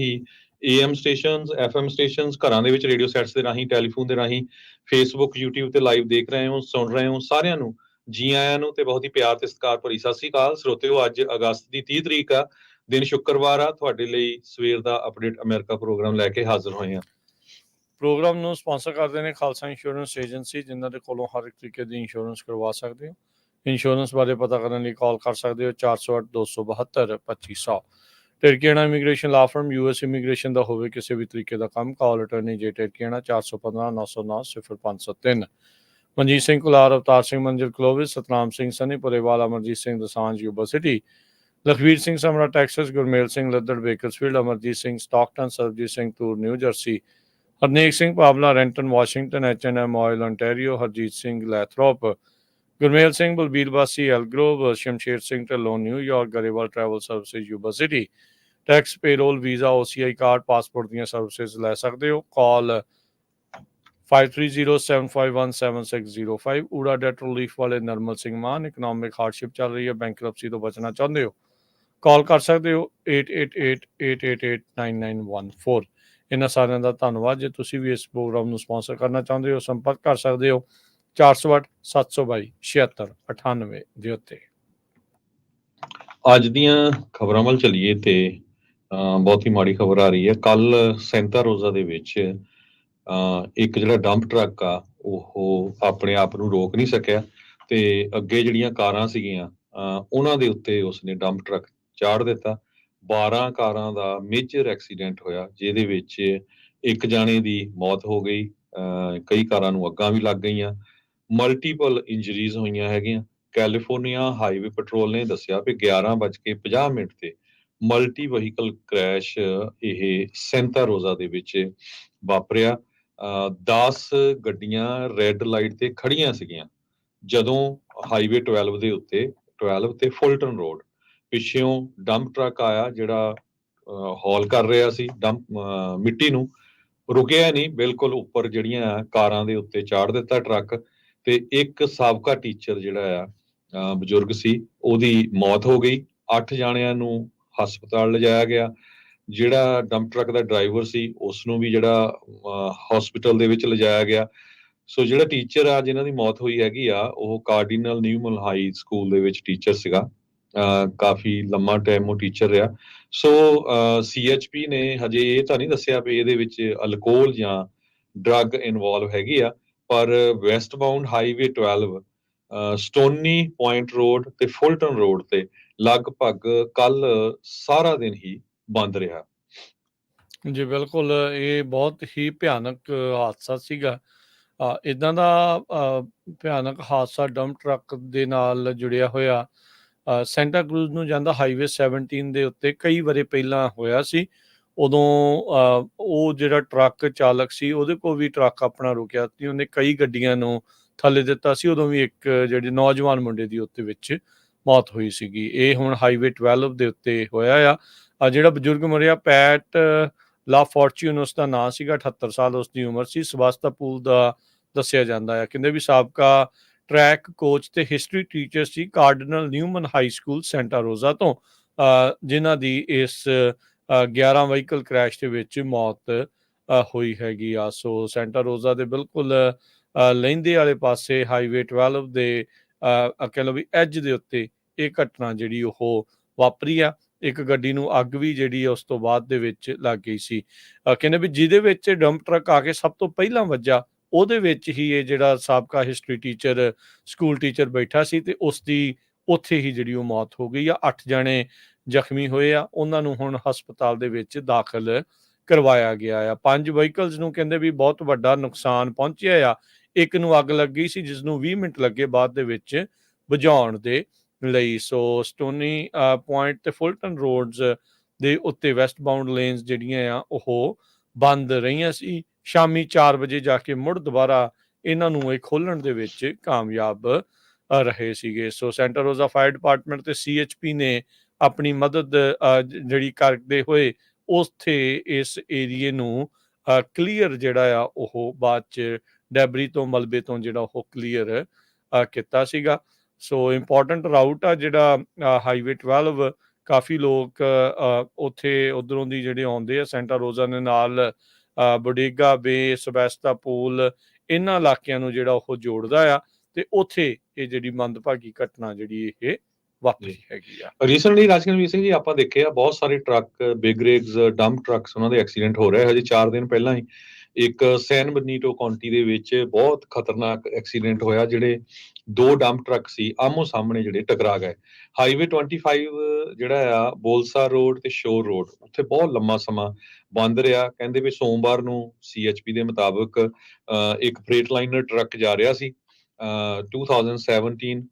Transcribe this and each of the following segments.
He AM stations, FM stations, ਘਰਾਂ ਦੇ ਵਿੱਚ ਰੇਡੀਓ ਸੈਟਸ ਦੇ ਰਾਹੀਂ, ਟੈਲੀਫੋਨ ਦੇ ਰਾਹੀਂ, ਫੇਸਬੁੱਕ, YouTube ਤੇ ਲਾਈਵ ਦੇਖ ਰਹੇ ਹੋ, ਸੁਣ ਰਹੇ ਹੋ, ਸਾਰਿਆਂ ਨੂੰ ਜੀ ਆਇਆਂ ਨੂੰ ਤੇ ਬਹੁਤ ਹੀ ਪਿਆਰ ਤੇ ਸਤਿਕਾਰ ਭਰੀ ਸਤਿ ਸ੍ਰੀ ਅਕਾਲ। ਸਰੋਤਿਓ, ਅੱਜ ਅਗਸਤ ਦੀ 30 ਤਰੀਕ ਆ, ਦਿਨ ਸ਼ੁੱਕਰਵਾਰ ਆ। ਤੁਹਾਡੇ ਲਈ ਸਵੇਰ ਦਾ ਅਪਡੇਟ ਅਮਰੀਕਾ ਪ੍ਰੋਗਰਾਮ ਲੈ ਕੇ ਹਾਜ਼ਰ ਹੋਏ ਹਾਂ। ਪ੍ਰੋਗਰਾਮ ਨੂੰ ਸਪਾਂਸਰ ਕਰਦੇ ਨੇ ਖਾਲਸਾ ਇੰਸ਼ੋਰੈਂਸ ਏਜੰਸੀ, ਜਿਨ੍ਹਾਂ ਦੇ ਕੋਲੋਂ ਹਰ ਇੱਕ ਤਰੀਕੇ ਦੀ ਇੰਸ਼ੋਰੈਂਸ ਕਰਵਾ ਸਕਦੇ ਹੋ। ਇੰਸ਼ੋਰੈਂਸ ਬਾਰੇ ਪਤਾ ਕਰਨ ਲਈ ਕਾਲ ਕਰ ਸਕਦੇ ਹੋ 408-272-2500। ਟਿਰਕੀਆਣਾ ਇਮੀਗ੍ਰੇਸ਼ਨ ਲਾ ਫਰਮ, US ਇਮੀਗ੍ਰੇਸ਼ਨ ਦਾ ਹੋਵੇ ਕਿਸੇ ਵੀ ਤਰੀਕੇ ਦਾ ਕੰਮ, ਕਾਲ ਅਟਰਨੀ ਜੇ ਟਿਰਕੀਆਣਾ 415-909-0503। Manjeet Singh Kular, Avtar Singh Manzil Clovis, Satnam Singh Sunny Purewal, Amarjit Singh Dosanjh Yuba City, Lakhvir Singh Samra Texas, Gurmel Singh Laddar Bakersfield, Amarjit Singh Stockton, Sarabjit Singh Toor New Jersey, Harnek Singh Pawla Renton Washington, H&M ਆਇਲ ontario, ਹਰਜੀਤ ਸਿੰਘ ਲੈਥਰੋਪ, ਗੁਰਮੇਲ ਸਿੰਘ ਬਲਬੀਰ ਵਾਸੀ Elk Grove, Shamsher Singh Dhillon New York, Grewal travel services Yuba City. Tax, payroll, visa, OCI card, passport ਦੀਆਂ ਸਰਵਿਸਿਜ਼ ਲੈ ਸਕਦੇ ਹੋ। ਕਾਲ 5307517605। ਊੜਾ ਡੈਟ ਰਿਲੀਫ ਵਾਲੇ ਨਰਮਲ ਸਿੰਘ ਮਾਨ, economic hardship ਚੱਲ ਰਹੀ ਹੈ, ਬੈਂਕਰਪਸੀ ਤੋਂ ਬਚਣਾ ਚਾਹੁੰਦੇ ਹੋ, ਕਾਲ ਕਰ ਸਕਦੇ ਹੋ 8888889914। ਇਹਨਾਂ ਸਾਰਿਆਂ ਦਾ ਧੰਨਵਾਦ। ਜੇ ਤੁਸੀਂ ਵੀ ਇਸ ਪ੍ਰੋਗਰਾਮ ਨੂੰ ਸਪਾਂਸਰ ਕਰਨਾ ਚਾਹੁੰਦੇ ਹੋ, ਸੰਪਰਕ ਕਰ ਸਕਦੇ ਹੋ 408-722-7698 ਦੇ ਉੱਤੇ। ਅੱਜ ਦੀਆਂ ਖਬਰਾਂ ਵੱਲ ਚੱਲੀਏ ਤੇ ਬਹੁਤ ਹੀ ਮਾੜੀ ਖਬਰ ਆ ਰਹੀ ਹੈ। ਕੱਲ ਸੈਂਟਾ ਰੋਜ਼ਾ ਦੇ ਵਿੱਚ ਇੱਕ ਜਿਹੜਾ ਡੰਪ ਟਰੱਕ ਆ, ਉਹ ਆਪਣੇ ਆਪ ਨੂੰ ਰੋਕ ਨਹੀਂ ਸਕਿਆ ਤੇ ਅੱਗੇ ਜਿਹੜੀਆਂ ਕਾਰਾਂ ਸੀਗੀਆਂ ਉਹਨਾਂ ਦੇ ਉੱਤੇ ਉਸਨੇ ਡੰਪ ਟਰੱਕ ਚਾੜ ਦਿੱਤਾ। 12 ਕਾਰਾਂ ਦਾ ਮੇਜਰ ਐਕਸੀਡੈਂਟ ਹੋਇਆ, ਜਿਹਦੇ ਵਿੱਚ ਇੱਕ ਜਾਣੇ ਦੀ ਮੌਤ ਹੋ ਗਈ, ਕਈ ਕਾਰਾਂ ਨੂੰ ਅੱਗਾਂ ਵੀ ਲੱਗ ਗਈਆਂ, ਮਲਟੀਪਲ ਇੰਜਰੀਜ਼ ਹੋਈਆਂ ਹੈਗੀਆਂ। ਕੈਲੀਫੋਰਨੀਆ ਹਾਈਵੇ ਪੈਟਰੋਲ ਨੇ ਦੱਸਿਆ ਵੀ 11:50 ਤੇ ਮਲਟੀ ਵਹੀਕਲ ਕ੍ਰੈਸ਼ ਇਹ ਸੈਂਟਾ ਰੋਜ਼ਾ ਦੇ ਵਿੱਚ ਵਾਪਰਿਆ। 10 ਗੱਡੀਆਂ ਰੈੱਡ ਲਾਈਟ ਤੇ ਖੜੀਆਂ ਸੀਗੀਆਂ ਜਦੋਂ ਹਾਈਵੇ 12 ਤੇ ਫੁਲਟਨ ਰੋਡ ਪਿੱਛੋਂ ਡੰਪ ਟਰੱਕ ਆਇਆ, ਜਿਹੜਾ ਹੌਲ ਕਰ ਰਿਹਾ ਸੀ ਡੰਪ ਮਿੱਟੀ ਨੂੰ। ਰੁਕਿਆ ਨਹੀਂ, ਬਿਲਕੁਲ ਉੱਪਰ ਜਿਹੜੀਆਂ ਕਾਰਾਂ ਦੇ ਉੱਤੇ ਚਾੜ ਦਿੱਤਾ ਟਰੱਕ। ਤੇ ਇੱਕ ਸਾਬਕਾ ਟੀਚਰ ਜਿਹੜਾ ਆ ਬਜ਼ੁਰਗ ਸੀ, ਉਹਦੀ ਮੌਤ ਹੋ ਗਈ। 8 ਜਾਣਿਆਂ ਨੂੰ ਹਸਪਤਾਲ ਲਿਜਾਇਆ ਗਿਆ। ਜਿਹੜਾ ਡੰਪ ਟਰੱਕ ਦਾ ਡਰਾਈਵਰ ਸੀ, ਉਸਨੂੰ ਵੀ ਜਿਹੜਾ ਹਸਪੀਟਲ ਦੇ ਵਿੱਚ ਲਿਜਾਇਆ ਗਿਆ। ਸੋ ਜਿਹੜਾ ਟੀਚਰ ਆ ਜਿਨ੍ਹਾਂ ਦੀ ਮੌਤ ਹੋਈ ਹੈਗੀ ਆ, ਉਹ ਕਾਰਡੀਨਲ ਨਿਊਮਨ ਹਾਈ ਸਕੂਲ ਦੇ ਵਿੱਚ ਟੀਚਰ ਸੀਗਾ। ਕਾਫੀ ਲੰਮਾ ਟਾਈਮ ਉਹ ਟੀਚਰ ਰਿਹਾ। ਸੋ CHP ਨੇ ਹਜੇ ਇਹ ਤਾਂ ਨਹੀਂ ਦੱਸਿਆ ਵੀ ਇਹਦੇ ਵਿੱਚ ਅਲਕੋਹਲ ਜਾਂ ਡਰੱਗ ਇਨਵੋਲਵ ਹੈਗੀ ਆ, ਪਰ west bound highway 12 Stony Point road ਤੇ ਫੁਲਟਨ ਰੋਡ ਤੇ ਲਗਭਗ ਕੱਲ ਸਾਰਾ ਦਿਨ ਹੀ ਬੰਦ ਰਿਹਾ। ਜੀ ਬਿਲਕੁਲ, ਇਹ ਬਹੁਤ ਹੀ ਭਿਆਨਕ ਹਾਦਸਾ ਸੀਗਾ। ਇੱਦਾਂ ਦਾ ਭਿਆਨਕ ਹਾਦਸਾ ਡੰਪ ਟਰੱਕ ਦੇ ਨਾਲ ਜੁੜਿਆ ਹੋਇਆ ਸੈਂਟਾ ਕਰੂਜ਼ ਨੂੰ ਜਾਂਦਾ ਹਾਈਵੇ 17 ਦੇ ਉੱਤੇ ਕਈ ਵਾਰੀ ਪਹਿਲਾਂ ਹੋਇਆ ਸੀ। ਉਦੋਂ ਉਹ ਜਿਹੜਾ ਟਰੱਕ ਚਾਲਕ ਸੀ, ਉਹਦੇ ਕੋਲ ਵੀ ਟਰੱਕ ਆਪਣਾ ਰੁਕਿਆ ਸੀ, ਉਹਨੇ ਕਈ ਗੱਡੀਆਂ ਨੂੰ ਥੱਲੇ ਦਿੱਤਾ ਸੀ। ਉਦੋਂ ਵੀ ਇੱਕ ਜਿਹੜੇ ਨੌਜਵਾਨ ਮੁੰਡੇ ਦੀ ਉੱਤੇ ਵਿੱਚ ਮੌਤ ਹੋਈ ਸੀਗੀ। ਇਹ ਹੁਣ ਹਾਈਵੇ 12 ਦੇ ਉੱਤੇ ਹੋਇਆ ਆ। ਜਿਹੜਾ ਬਜ਼ੁਰਗ ਮਰਿਆ ਪੈਟ ਲਾ ਫੋਰਚੂਨ ਉਸ ਦਾ ਨਾਂ ਸੀਗਾ, 78 ਸਾਲ ਉਸ ਦੀ ਉਮਰ ਸੀ। ਸਵਾਸਤਾਪੂਲ ਦਾ ਦੱਸਿਆ ਜਾਂਦਾ ਆ। ਕਹਿੰਦੇ ਵੀ ਸਾਬਕਾ ਟਰੈਕ ਕੋਚ ਤੇ ਹਿਸਟਰੀ ਟੀਚਰ ਸੀ ਕਾਰਡੀਨਲ ਨਿਊਮਨ ਹਾਈ ਸਕੂਲ ਸੈਂਟਾ ਰੋਜ਼ਾ ਤੋਂ, ਜਿਨ੍ਹਾਂ ਦੀ ਇਸ 11 ਵਹੀਕਲ ਕ੍ਰੈਸ਼ ਦੇ ਵਿੱਚ ਮੌਤ ਹੋਈ ਹੈਗੀ ਆ। ਸੋ ਸੈਂਟਾ ਰੋਜ਼ਾ ਦੇ ਬਿਲਕੁਲ ਲਹਿੰਦੇ ਵਾਲੇ ਪਾਸੇ ਹਾਈਵੇ 12 ਦੇ ਕਹਿ ਲਓ ਵੀ ਐਜ ਦੇ ਉੱਤੇ ਇਹ ਘਟਨਾ ਜਿਹੜੀ ਉਹ ਵਾਪਰੀ ਆ। ਇੱਕ ਗੱਡੀ ਨੂੰ ਅੱਗ ਵੀ ਜਿਹੜੀ ਉਸ ਤੋਂ ਬਾਅਦ ਦੇ ਵਿੱਚ ਲੱਗ ਗਈ ਸੀ। ਕਹਿੰਦੇ ਵੀ ਜਿਹਦੇ ਵਿੱਚ ਡੰਪ ਟਰੱਕ ਆ ਕੇ ਸਭ ਤੋਂ ਪਹਿਲਾਂ ਵੱਜਾ, ਉਹਦੇ ਵਿੱਚ ਹੀ ਇਹ ਜਿਹੜਾ ਸਾਬਕਾ ਹਿਸਟਰੀ ਟੀਚਰ ਸਕੂਲ ਟੀਚਰ ਬੈਠਾ ਸੀ ਤੇ ਉਸ ਦੀ ਉੱਥੇ ਹੀ ਜਿਹੜੀ ਉਹ ਮੌਤ ਹੋ ਗਈ ਆ। 8 ਜਣੇ ਜ਼ਖਮੀ ਹੋਏ ਆ, ਉਹਨਾਂ ਨੂੰ ਹੁਣ ਹਸਪਤਾਲ ਦੇ ਵਿੱਚ ਦਾਖਲ ਕਰਵਾਇਆ ਗਿਆ ਆ। 5 ਵਹੀਕਲਸ ਨੂੰ ਕਹਿੰਦੇ ਵੀ ਬਹੁਤ ਵੱਡਾ ਨੁਕਸਾਨ ਪਹੁੰਚਿਆ ਆ। ਇੱਕ ਨੂੰ ਅੱਗ ਲੱਗ ਗਈ ਸੀ, ਜਿਸ ਨੂੰ 20 ਮਿੰਟ ਲੱਗੇ ਬਾਅਦ ਦੇ ਵਿੱਚ ਬੁਝਾਉਣ ਦੇ ਲਈ। ਸੋ ਸਟੋਨੀ ਪੁਆਇੰਟ ਤੇ ਫੁਲਟਨ ਰੋਡਸ ਦੇ ਉੱਤੇ ਵੈਸਟ ਬਾਉਂਡ ਲੇਨਸ ਜਿਹੜੀਆਂ ਆ ਉਹ ਬੰਦ ਰਹੀਆਂ ਸੀ। ਸ਼ਾਮੀ 4 ਵਜੇ ਜਾ ਕੇ ਮੁੜ ਦੁਬਾਰਾ ਇਹਨਾਂ ਨੂੰ ਇਹ ਖੋਲ੍ਹਣ ਦੇ ਵਿੱਚ ਕਾਮਯਾਬ ਰਹੇ ਸੀਗੇ। ਸੋ ਸੈਂਟਾ ਰੋਜ਼ਾ ਫਾਇਰ ਡਿਪਾਰਟਮੈਂਟ ਤੇ CHP ਨੇ ਆਪਣੀ ਮਦਦ ਜਿਹੜੀ ਕਰਦੇ ਹੋਏ ਉੱਥੇ ਇਸ ਏਰੀਏ ਨੂੰ ਕਲੀਅਰ ਜਿਹੜਾ ਆ ਉਹ ਬਾਅਦ 'ਚ ਡੈਬਰੀ ਤੋਂ ਮਲਬੇ ਤੋਂ ਜਿਹੜਾ ਉਹ ਕਲੀਅਰ ਕੀਤਾ ਸੀਗਾ। ਸੋ ਇੰਪੋਰਟੈਂਟ ਰਾਊਟ ਆ ਜਿਹੜਾ ਹਾਈਵੇ 12 ਕਾਫੀ ਲੋਕ ਉੱਥੇ ਉਧਰੋਂ ਦੀ ਜਿਹੜੇ ਆਉਂਦੇ ਆ ਸੈਂਟਾ ਰੋਜ਼ਾ ਦੇ ਨਾਲ ਬੋਡੇਗਾ ਬੇ, ਸਬੈਸਤਾ ਪੂਲ, ਇਹਨਾਂ ਇਲਾਕਿਆਂ ਨੂੰ ਜਿਹੜਾ ਉਹ ਜੋੜਦਾ ਆ, ਤੇ ਉੱਥੇ ਇਹ ਜਿਹੜੀ ਮੰਦਭਾਗੀ ਘਟਨਾ ਜਿਹੜੀ ਇਹ ਵਾਪਰੀ ਹੈਗੀ ਆ। ਰੀਸੈਂਟਲੀ ਰਾਜਕਨਵੀਰ ਸਿੰਘ ਜੀ ਆਪਾਂ ਦੇਖਿਆ ਬਹੁਤ ਸਾਰੇ ਟਰੱਕ, ਬਿਗ ਰਿਗਸ, ਡੰਪ ਟਰੱਕਸ, ਉਹਨਾਂ ਦੇ ਐਕਸੀਡੈਂਟ ਹੋ ਰਹੇ। ਹਜੇ 4 ਦਿਨ ਪਹਿਲਾਂ ਹੀ ਇੱਕ ਸੈਨ ਬਨੀਟੋ ਕਾਉਂਟੀ ਦੇ ਵਿੱਚ ਬਹੁਤ ਖਤਰਨਾਕ ਐਕਸੀਡੈਂਟ ਹੋਇਆ, ਜਿਹੜੇ 2 ਡੰਪ ਟਰੱਕ ਸੀ ਆਮੋ ਸਾਹਮਣੇ ਜਿਹੜੇ ਟਕਰਾ ਗਏ। ਹਾਈਵੇ 25 ਜਿਹੜਾ ਆ ਬੋਲਸਾ ਰੋਡ ਤੇ ਸ਼ੋਰ ਰੋਡ, ਉੱਥੇ ਬਹੁਤ ਲੰਮਾ ਸਮਾਂ ਬੰਦ ਰਿਹਾ। ਕਹਿੰਦੇ ਵੀ ਸੋਮਵਾਰ ਨੂੰ CHP ਦੇ ਮੁਤਾਬਕ ਇੱਕ ਫਰੇਟ ਲਾਈਨਰ ਟਰੱਕ ਜਾ ਰਿਹਾ ਸੀ 2017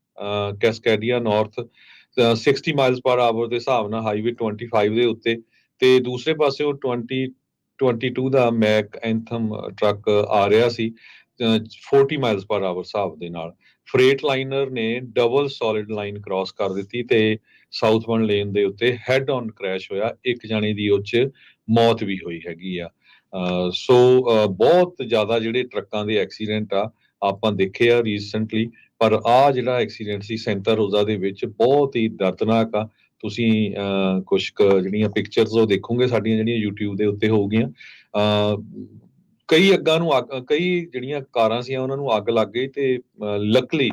ਕੈਸਕੈਡੀਆ ਨਾਰਥ 60 ਮਾਈਲਸ ਪਰ ਆਵਰ ਦੇ ਹਿਸਾਬ ਨਾਲ ਹਾਈਵੇ 25 ਦੇ ਉੱਤੇ, ਤੇ ਦੂਸਰੇ ਪਾਸੇ 2022 ਦਾ ਮੈਕ ਐਂਥਮ ਟਰੱਕ ਆ ਰਿਹਾ ਸੀ 40 ਮਾਈਲਸ ਪਰ ਆਵਰ ਹਿਸਾਬ ਦੇ ਨਾਲ। ਫਰੇਟ ਲਾਈਨਰ ਨੇ ਡਬਲ ਸੋਲਿਡ ਲਾਈਨ ਕ੍ਰਾਸ ਕਰ ਦਿੱਤੀ ਤੇ ਸਾਊਥਬਰਨ ਲੇਨ ਦੇ ਉੱਤੇ ਹੈਡ ਔਨ ਕ੍ਰੈਸ਼ ਹੋਇਆ। ਇੱਕ ਜਾਣੇ ਦੀ ਉਹ 'ਚ ਮੌਤ ਵੀ ਹੋਈ ਹੈਗੀ ਆ। ਸੋ ਬਹੁਤ ਜ਼ਿਆਦਾ ਜਿਹੜੇ ਟਰੱਕਾਂ ਦੇ ਐਕਸੀਡੈਂਟ ਆ ਆਪਾਂ ਦੇਖੇ ਆ ਰੀਸੈਂਟਲੀ, ਪਰ ਆ ਜਿਹੜਾ ਐਕਸੀਡੈਂਟ ਸੀ ਸੈਂਟਾ ਰੋਜ਼ਾ ਦੇ ਵਿੱਚ ਬਹੁਤ ਹੀ ਦਰਦਨਾਕ ਆ। ਤੁਸੀਂ ਕੁਛ ਜਿਹੜੀਆਂ ਪਿਕਚਰਸ ਉਹ ਦੇਖੋਗੇ ਸਾਡੀਆਂ ਜਿਹੜੀਆਂ YouTube ਦੇ ਉੱਤੇ ਹੋਊਗੀਆਂ। ਕਈ ਅੱਗਾਂ ਨੂੰ ਕਈ ਜਿਹੜੀਆਂ ਕਾਰਾਂ ਸੀ ਉਹਨਾਂ ਨੂੰ ਅੱਗ ਲੱਗ ਗਈ, ਤੇ ਲੱਕਲੀ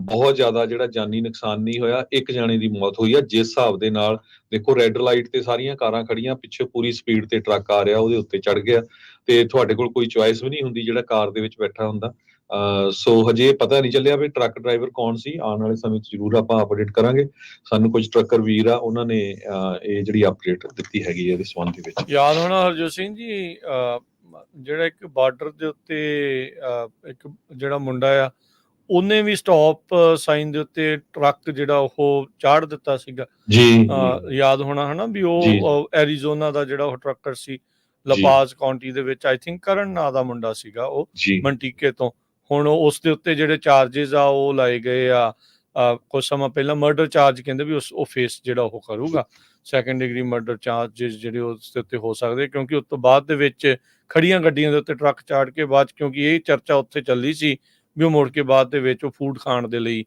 ਬਹੁਤ ਜ਼ਿਆਦਾ ਜਿਹੜਾ ਜਾਨੀ ਨੁਕਸਾਨ ਨਹੀਂ ਹੋਇਆ। ਇੱਕ ਜਾਣੇ ਦੀ ਮੌਤ ਹੋਈ ਆ। ਜਿਸ ਹਿਸਾਬ ਦੇ ਨਾਲ ਦੇਖੋ, ਰੈੱਡ ਲਾਈਟ ਤੇ ਸਾਰੀਆਂ ਕਾਰਾਂ ਖੜੀਆਂ, ਪਿੱਛੇ ਪੂਰੀ ਸਪੀਡ ਤੇ ਟਰੱਕ ਆ ਰਿਹਾ, ਉਹਦੇ ਉੱਤੇ ਚੜ ਗਿਆ, ਤੇ ਤੁਹਾਡੇ ਕੋਲ ਕੋਈ ਚੁਆਇਸ ਵੀ ਨਹੀਂ ਹੁੰਦੀ ਜਿਹੜਾ ਕਾਰ ਦੇ ਵਿੱਚ ਬੈਠਾ ਹੁੰਦਾ। ਸੋ ਹਜੇ ਪਤਾ ਨਹੀਂ ਚੱਲਿਆ ਵੀ ਟਰੱਕ ਡਰਾਈਵਰ ਕੌਣ ਸੀ। ਆਉਣ ਵਾਲੇ ਸਮੇਂ 'ਚ ਜ਼ਰੂਰ ਆਪਾਂ ਅਪਡੇਟ ਕਰਾਂਗੇ। ਸਾਨੂੰ ਕੁਝ ਟਰੱਕਰ ਵੀਰ ਆ, ਉਹਨਾਂ ਨੇ ਇਹ ਜਿਹੜੀ ਅਪਡੇਟ ਦਿੱਤੀ ਹੈਗੀ ਹੈ ਇਸ ਸੰਬੰਧ ਦੇ ਵਿੱਚ। ਯਾਦ ਹੋਣਾ ਹਰਜੋਤ ਸਿੰਘ ਜੀ, ਜਿਹੜਾ ਇੱਕ ਬਾਰਡਰ ਦੇ ਉੱਤੇ ਇੱਕ ਜਿਹੜਾ ਮੁੰਡਾ ਆ, ਉਹਨੇ ਵੀ ਸਟਾਪ ਸਾਈਨ ਦੇ ਉੱਤੇ ਟਰੱਕ ਜਿਹੜਾ ਉਹ ਚਾੜ ਦਿੱਤਾ ਸੀਗਾ। ਜੀ ਯਾਦ ਹੋਣਾ ਹਨਾ ਵੀ ਉਹ ਐਰੀਜ਼ੋਨਾ ਦਾ ਜਿਹੜਾ ਉਹ ਟਰੱਕਰ ਸੀ, ਲਪਾਜ਼ ਕਾਉਂਟੀ ਦੇ ਵਿੱਚ, ਆਈ ਥਿੰਕ ਕਰਨ ਨਾਂ ਦਾ ਮੁੰਡਾ ਸੀਗਾ ਉਹ, ਮੰਟੀਕੇ ਤੋਂ। ਹੁਣ ਉਸ ਦੇ ਉੱਤੇ ਜਿਹੜੇ ਚਾਰजेस ਆ ਉਹ ਲਾਏ ਗਏ ਆ। ਕੁਝ ਸਮਾਂ ਪਹਿਲਾਂ ਮਰਡਰ ਚਾਰਜ ਕਹਿੰਦੇ ਵੀ ਉਹ ਫੇਸ ਜਿਹੜਾ ਉਹ ਕਰੂਗਾ, 2nd ਡਿਗਰੀ ਮਰਡਰ ਚਾਰजेस ਜਿਹੜੇ ਉਸ ਦੇ ਉੱਤੇ ਹੋ ਸਕਦੇ, ਕਿਉਂਕਿ ਉਸ ਤੋਂ ਬਾਅਦ ਦੇ ਵਿੱਚ ਖੜੀਆਂ ਗੱਡੀਆਂ ਦੇ ਉੱਤੇ ਟਰੱਕ ਚਾੜ ਕੇ ਬਾਅਦ, ਕਿਉਂਕਿ ਇਹ ਚਰਚਾ ਉੱਥੇ ਚੱਲੀ ਸੀ ਵੀ ਉਹ ਮੁੜ ਕੇ ਬਾਅਦ ਦੇ ਵਿੱਚ ਉਹ ਫੂਡ ਖਾਣ ਦੇ ਲਈ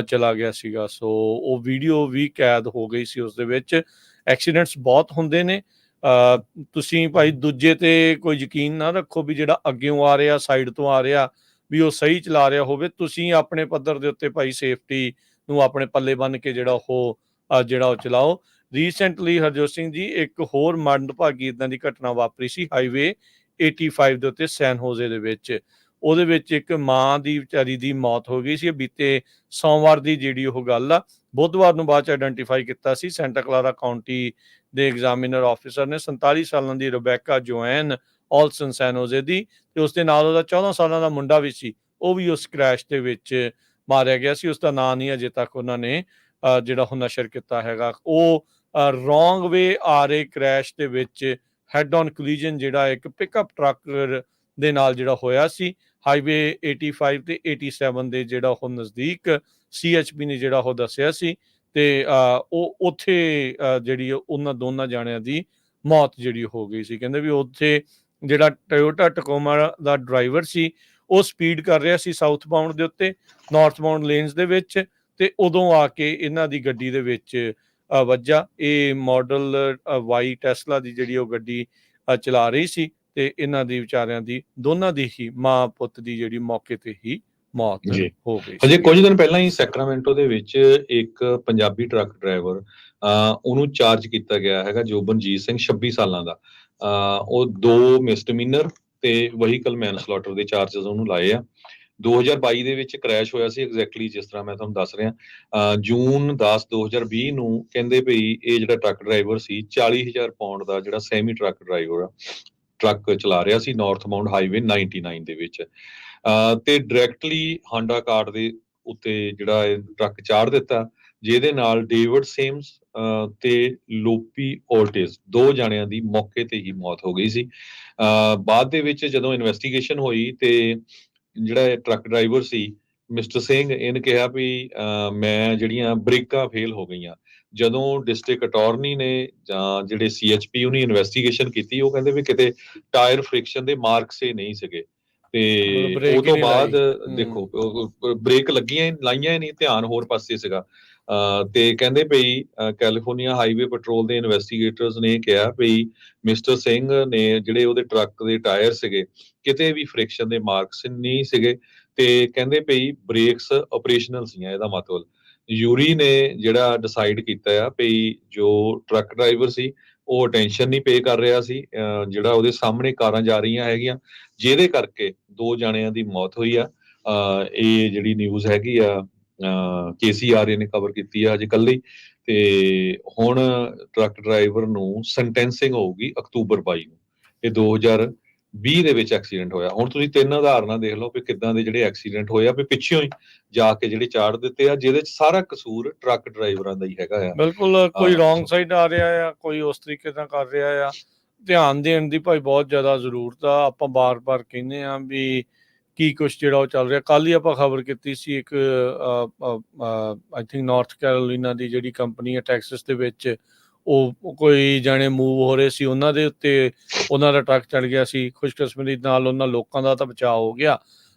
ਚਲਾ ਗਿਆ ਸੀਗਾ। ਸੋ ਉਹ ਵੀਡੀਓ ਵੀ ਕੈਦ ਹੋ ਗਈ ਸੀ ਉਸ ਦੇ ਵਿੱਚ। ਐਕਸੀਡੈਂਟਸ ਬਹੁਤ ਹੁੰਦੇ ਨੇ। ਤੁਸੀਂ ਭਾਈ ਦੂਜੇ ਤੇ ਕੋਈ ਯਕੀਨ ਨਾ ਰੱਖੋ ਵੀ ਜਿਹੜਾ ਅੱਗਿਓਂ ਆ ਰਿਹਾ, ਸਾਈਡ ਤੋਂ ਆ ਰਿਹਾ, ਵੀ ਉਹ ਸਹੀ ਚਲਾ ਰਿਹਾ ਹੋਵੇ। ਤੁਸੀਂ ਆਪਣੇ ਪੱਧਰ ਦੇ ਉੱਤੇ ਭਾਈ ਸੇਫਟੀ ਨੂੰ ਆਪਣੇ ਪੱਲੇ ਬੰਨ ਕੇ ਜਿਹੜਾ ਉਹ ਚਲਾਓ। ਰੀਸੈਂਟਲੀ ਹਰਜੋਤ ਸਿੰਘ ਜੀ ਇੱਕ ਹੋਰ ਮੰਦਭਾਗੀ ਇੱਦਾਂ ਦੀ ਘਟਨਾ ਵਾਪਰੀ ਸੀ ਹਾਈਵੇ 85 ਦੇ ਉੱਤੇ ਸੈਨ ਹੋਜ਼ੇ ਦੇ ਵਿੱਚ। ਉਹਦੇ ਵਿੱਚ ਇੱਕ ਮਾਂ ਦੀ ਵਿਚਾਰੀ ਦੀ ਮੌਤ ਹੋ ਗਈ ਸੀ। ਬੀਤੇ ਸੋਮਵਾਰ ਦੀ ਜਿਹੜੀ ਉਹ ਗੱਲ ਆ। ਬੁੱਧਵਾਰ ਨੂੰ ਬਾਅਦ 'ਚ ਆਈਡੈਂਟੀਫਾਈ ਕੀਤਾ ਸੀ ਸੈਂਟਾ ਕਲਾਰਾ ਕਾਉਂਟੀ ਦੇ ਐਗਜ਼ਾਮੀਨਰ ਆਫਿਸਰ ਨੇ 47 ਸਾਲਾਂ ਦੀ ਰਬੈਕਾ ਜੋਐਨ ਔਲਸਨ ਸੈਨ ਹੋਜ਼ੇ ਦੀ, ਤੇ ਉਸ ਦੇ ਨਾਲ ਉਹਦਾ 14 ਸਾਲਾਂ ਦਾ ਮੁੰਡਾ ਵੀ ਸੀ, ਉਹ ਵੀ ਉਸ ਕ੍ਰੈਸ਼ ਦੇ ਵਿੱਚ ਮਾਰਿਆ ਗਿਆ ਸੀ। ਉਸ ਦਾ ਨਾਂ ਨਹੀਂ ਅਜੇ ਤੱਕ ਉਹਨਾਂ ਨੇ ਜਿਹੜਾ ਉਹ ਨਸ਼ਰ ਕੀਤਾ ਹੈਗਾ। ਉਹ ਰੋਂਗ ਵੇ ਆ ਰਹੇ ਕ੍ਰੈਸ਼ ਦੇ ਵਿੱਚ ਹੈਡ ਔਨ ਕੋਲੀਜਨ ਜਿਹੜਾ ਇੱਕ ਪਿਕਅਪ ਟਰੱਕ ਦੇ ਨਾਲ ਜਿਹੜਾ ਹੋਇਆ ਸੀ ਹਾਈਵੇ 85 ਤੇ 87 ਦੇ ਜਿਹੜਾ ਉਹ ਨਜ਼ਦੀਕ। CHP ਨੇ ਜਿਹੜਾ ਉਹ ਦੱਸਿਆ ਸੀ, ਤੇ ਉਹ ਉੱਥੇ ਜਿਹੜੀ ਉਹਨਾਂ ਦੋਨਾਂ ਜਾਣਿਆਂ ਦੀ ਮੌਤ ਜਿਹੜੀ ਹੋ ਗਈ ਸੀ। ਕਹਿੰਦੇ ਵੀ ਉੱਥੇ ਜਿਹੜਾ ਟੋਯੋਟਾ ਟਕੋਮਾ ਦਾ ਡਰਾਈਵਰ ਸੀ, ਉਹ ਸਪੀਡ ਕਰ ਰਿਹਾ ਸੀ ਸਾਊਥ ਬਾਉਂਡ ਦੇ ਉੱਤੇ, ਨਾਰਥ ਬਾਉਂਡ ਲੇਨਸ ਦੇ ਵਿੱਚ, ਤੇ ਉਦੋਂ ਆ ਕੇ ਇਹਨਾਂ ਦੀ ਗੱਡੀ ਦੇ ਵਿੱਚ ਵੱਜਾ। ਇਹ ਮਾਡਲ ਵਾਈ ਟੈਸਲਾ ਦੀ ਜਿਹੜੀ ਉਹ ਗੱਡੀ ਚਲਾ ਰਹੀ ਸੀ, ਤੇ ਇਹਨਾਂ ਦੀ ਵਿਚਾਰਿਆਂ ਦੀ ਦੋਨਾਂ ਦੀ ਹੀ ਮਾਂ ਪੁੱਤ ਦੀ ਜਿਹੜੀ ਮੌਕੇ ਤੇ ਹੀ ਮੌਤ ਹੋ ਗਈ। ਹਜੇ ਕੁਝ ਦਿਨ ਪਹਿਲਾਂ ਹੀ ਸੈਕਰਾਮੈਂਟੋ ਦੇ ਵਿੱਚ ਇੱਕ ਪੰਜਾਬੀ ਟਰੱਕ ਡਰਾਈਵਰ, ਉਹਨੂੰ ਚਾਰਜ ਕੀਤਾ ਗਿਆ ਹੈਗਾ, ਜੋਬਨਜੀਤ ਸਿੰਘ 26 ਸਾਲਾਂ ਦਾ। ਉਹ 2 ਮਿਸਡਮੀਨਰ ਤੇ ਵਹੀਕਲ ਮੈਨਸਲੌਟਰ ਦੇ ਚਾਰਜਸ ਉਹਨੂੰ ਲਾਏ ਆ। 2022 ਦੇ ਵਿੱਚ ਕ੍ਰੈਸ਼ ਹੋਇਆ ਸੀ, ਐਗਜ਼ੈਕਟਲੀ ਜਿਸ ਤਰ੍ਹਾਂ ਮੈਂ ਤੁਹਾਨੂੰ ਦੱਸ ਰਿਹਾ। ਜੂਨ 10 2020 ਨੂੰ ਕਹਿੰਦੇ ਭਈ ਇਹ ਜਿਹੜਾ ਟਰੱਕ ਡਰਾਈਵਰ ਸੀ 40,000 ਪਾਉਂਡ ਦਾ ਜਿਹੜਾ ਸੈਮੀ ਟਰੱਕ ਡਰਾਈਵਰ ਆ, ਟਰੱਕ ਚਲਾ ਰਿਹਾ ਸੀ ਨਾਰਥ ਬਾਉਂਡ ਹਾਈਵੇ 99 ਦੇ ਵਿੱਚ, ਤੇ ਡਾਇਰੈਕਟਲੀ ਹਾਂਡਾ ਕਾਰਡ ਦੇ ਉੱਤੇ ਜਿਹੜਾ ਇਹ ਟਰੱਕ ਚਾੜ ਦਿੱਤਾ, ਜਿਹਦੇ ਨਾਲ ਡੇਵਿਡ ਸੇਮਸ ਤੇ ਲੋਪੀ ਓਰਟਿਸ 2 ਜਾਣਿਆਂ ਦੀ ਮੌਕੇ ਤੇ ਹੀ ਮੌਤ ਹੋ ਗਈ ਸੀ। ਬਾਅਦ ਦੇ ਵਿੱਚ ਜਦੋਂ ਇਨਵੈਸਟੀਗੇਸ਼ਨ ਹੋਈ ਤੇ ਜਿਹੜਾ ਟਰੱਕ ਡਰਾਈਵਰ ਸੀ ਮਿਸਟਰ ਸਿੰਘ, ਇਹਨੇ ਕਿਹਾ ਵੀ ਮੈਂ ਜਿਹੜੀਆਂ ਬ੍ਰੇਕਾਂ ਫੇਲ ਹੋ ਗਈਆਂ। ਜਦੋਂ ਡਿਸਟ੍ਰਿਕਟ ਅਟਾਰਨੀ ਨੇ ਜਾਂ ਜਿਹੜੇ CHP ਉਹਨੇ ਇਨਵੈਸਟੀਗੇਸ਼ਨ ਕੀਤੀ, ਉਹ ਕਹਿੰਦੇ ਵੀ ਕਿਤੇ ਟਾਇਰ ਫ੍ਰਿਕਸ਼ਨ ਦੇ ਮਾਰਕਸ ਹੀ ਨਹੀਂ ਸੀਗੇ, ਤੇ ਉਹ ਤੋਂ ਬਾਅਦ ਦੇਖੋ ਬ੍ਰੇਕ ਲਾਈਆਂ ਹੀ ਨਹੀਂ, ਧਿਆਨ ਹੋਰ ਪਾਸੇ ਸੀਗਾ। ਤੇ ਕਹਿੰਦੇ ਪਈ ਕੈਲੀਫੋਰਨੀਆ ਹਾਈਵੇ ਪੈਟਰੋਲ ਦੇ ਇਨਵੈਸਟੀਗੇਟਰਸ ਨੇ ਕਿਹਾ ਪਈ ਮਿਸਟਰ ਸਿੰਘ ਨੇ ਜਿਹੜੇ ਉਹਦੇ ਟਰੱਕ ਦੇ ਟਾਇਰ ਸੀਗੇ ਕਿਤੇ ਵੀ ਫ੍ਰਿਕਸ਼ਨ ਦੇ ਮਾਰਕਸ ਨਹੀਂ ਸੀਗੇ, ਤੇ ਕਹਿੰਦੇ ਪਈ ਬ੍ਰੇਕਸ ਆਪਰੇਸ਼ਨਲ ਸੀਆਂ। ਇਹਦਾ ਮਤਲਬ ਯੂਰੀ ਨੇ ਜਿਹੜਾ ਡਿਸਾਈਡ ਕੀਤਾ ਆ ਪਈ ਜੋ ਟਰੱਕ ਡਰਾਈਵਰ ਸੀ ਉਹ ਅਟੈਂਸ਼ਨ ਨਹੀਂ ਪੇ ਕਰ ਰਿਹਾ ਸੀ, ਜਿਹੜਾ ਉਹਦੇ ਸਾਹਮਣੇ ਕਾਰਾਂ ਜਾ ਰਹੀਆਂ ਹੈਗੀਆਂ, ਜਿਹਦੇ ਕਰਕੇ 2 ਜਾਣਿਆਂ ਦੀ ਮੌਤ ਹੋਈ ਆ। ਇਹ ਜਿਹੜੀ ਨਿਊਜ਼ ਹੈਗੀ ਆ KCRA ਨੇ ਕਵਰ ਕੀਤੀ ਆ ਅੱਜ ਕੱਲ੍ਹ ਤੇ ਹੁਣ ਟਰੱਕ ਡਰਾਈਵਰ ਨੂੰ ਸੈਂਟੈਂਸਿੰਗ ਹੋਊਗੀ ਅਕਤੂਬਰ 22 ਨੂੰ। ਇਹ 2020 ਦੇ ਵਿੱਚ ਐਕਸੀਡੈਂਟ ਹੋਇਆ। ਹੁਣ ਤੁਸੀਂ 3 ਉਦਾਹਰਨਾਂ ਦੇਖ ਲਓ ਵੀ ਕਿੱਦਾਂ ਦੇ ਜਿਹੜੇ ਐਕਸੀਡੈਂਟ ਹੋਏ ਆ ਵੀ ਪਿੱਛੋਂ ਹੀ ਜਾ ਕੇ ਜਿਹੜੇ ਚਾੜ ਦਿੱਤੇ ਆ, ਜਿਹਦੇ ਚ ਸਾਰਾ ਕਸੂਰ ਟਰੱਕ ਡਰਾਈਵਰਾਂ ਦਾ ਹੀ ਹੈਗਾ ਆ। ਬਿਲਕੁਲ ਕੋਈ ਰੋਂਗ ਸਾਈਡ ਆ ਰਿਹਾ ਆ, ਕੋਈ ਉਸ ਤਰੀਕੇ ਨਾਲ ਕਰ ਰਿਹਾ ਆ। ਧਿਆਨ ਦੇਣ ਦੀ ਭਾਈ ਬਹੁਤ ਜ਼ਿਆਦਾ ਜ਼ਰੂਰਤ ਆ। ਆਪਾਂ ਬਾਰ-ਬਾਰ ਕਹਿੰਦੇ ਆ ਵੀ ਕੀ ਕੁਛ ਜਿਹੜਾ ਉਹ ਚੱਲ ਰਿਹਾ। ਕੱਲ ਹੀ ਆਪਾਂ ਖਬਰ ਕੀਤੀ ਸੀ ਇੱਕ ਆਈ ਥਿੰਕ ਨਾਰਥ ਕੈਰੋਲੀਨਾ ਦੀ ਜਿਹੜੀ ਕੰਪਨੀ ਹੈ ਟੈਕਸਸ ਦੇ ਵਿੱਚ, ਉਹ ਕੋਈ ਜਾਣੇ ਮੂਵ ਹੋ ਰਹੇ ਸੀ, ਉਹਨਾਂ ਦੇ ਉੱਤੇ ਉਹਨਾਂ ਦਾ ਟਰੱਕ ਚੜ ਗਿਆ ਸੀ। ਖੁਸ਼ਕਿਸਮਤੀ ਨਾਲ ਉਹਨਾਂ ਲੋਕਾਂ ਦਾ ਤਾਂ ਬਚਾਅ ਹੋ ਗਿਆ,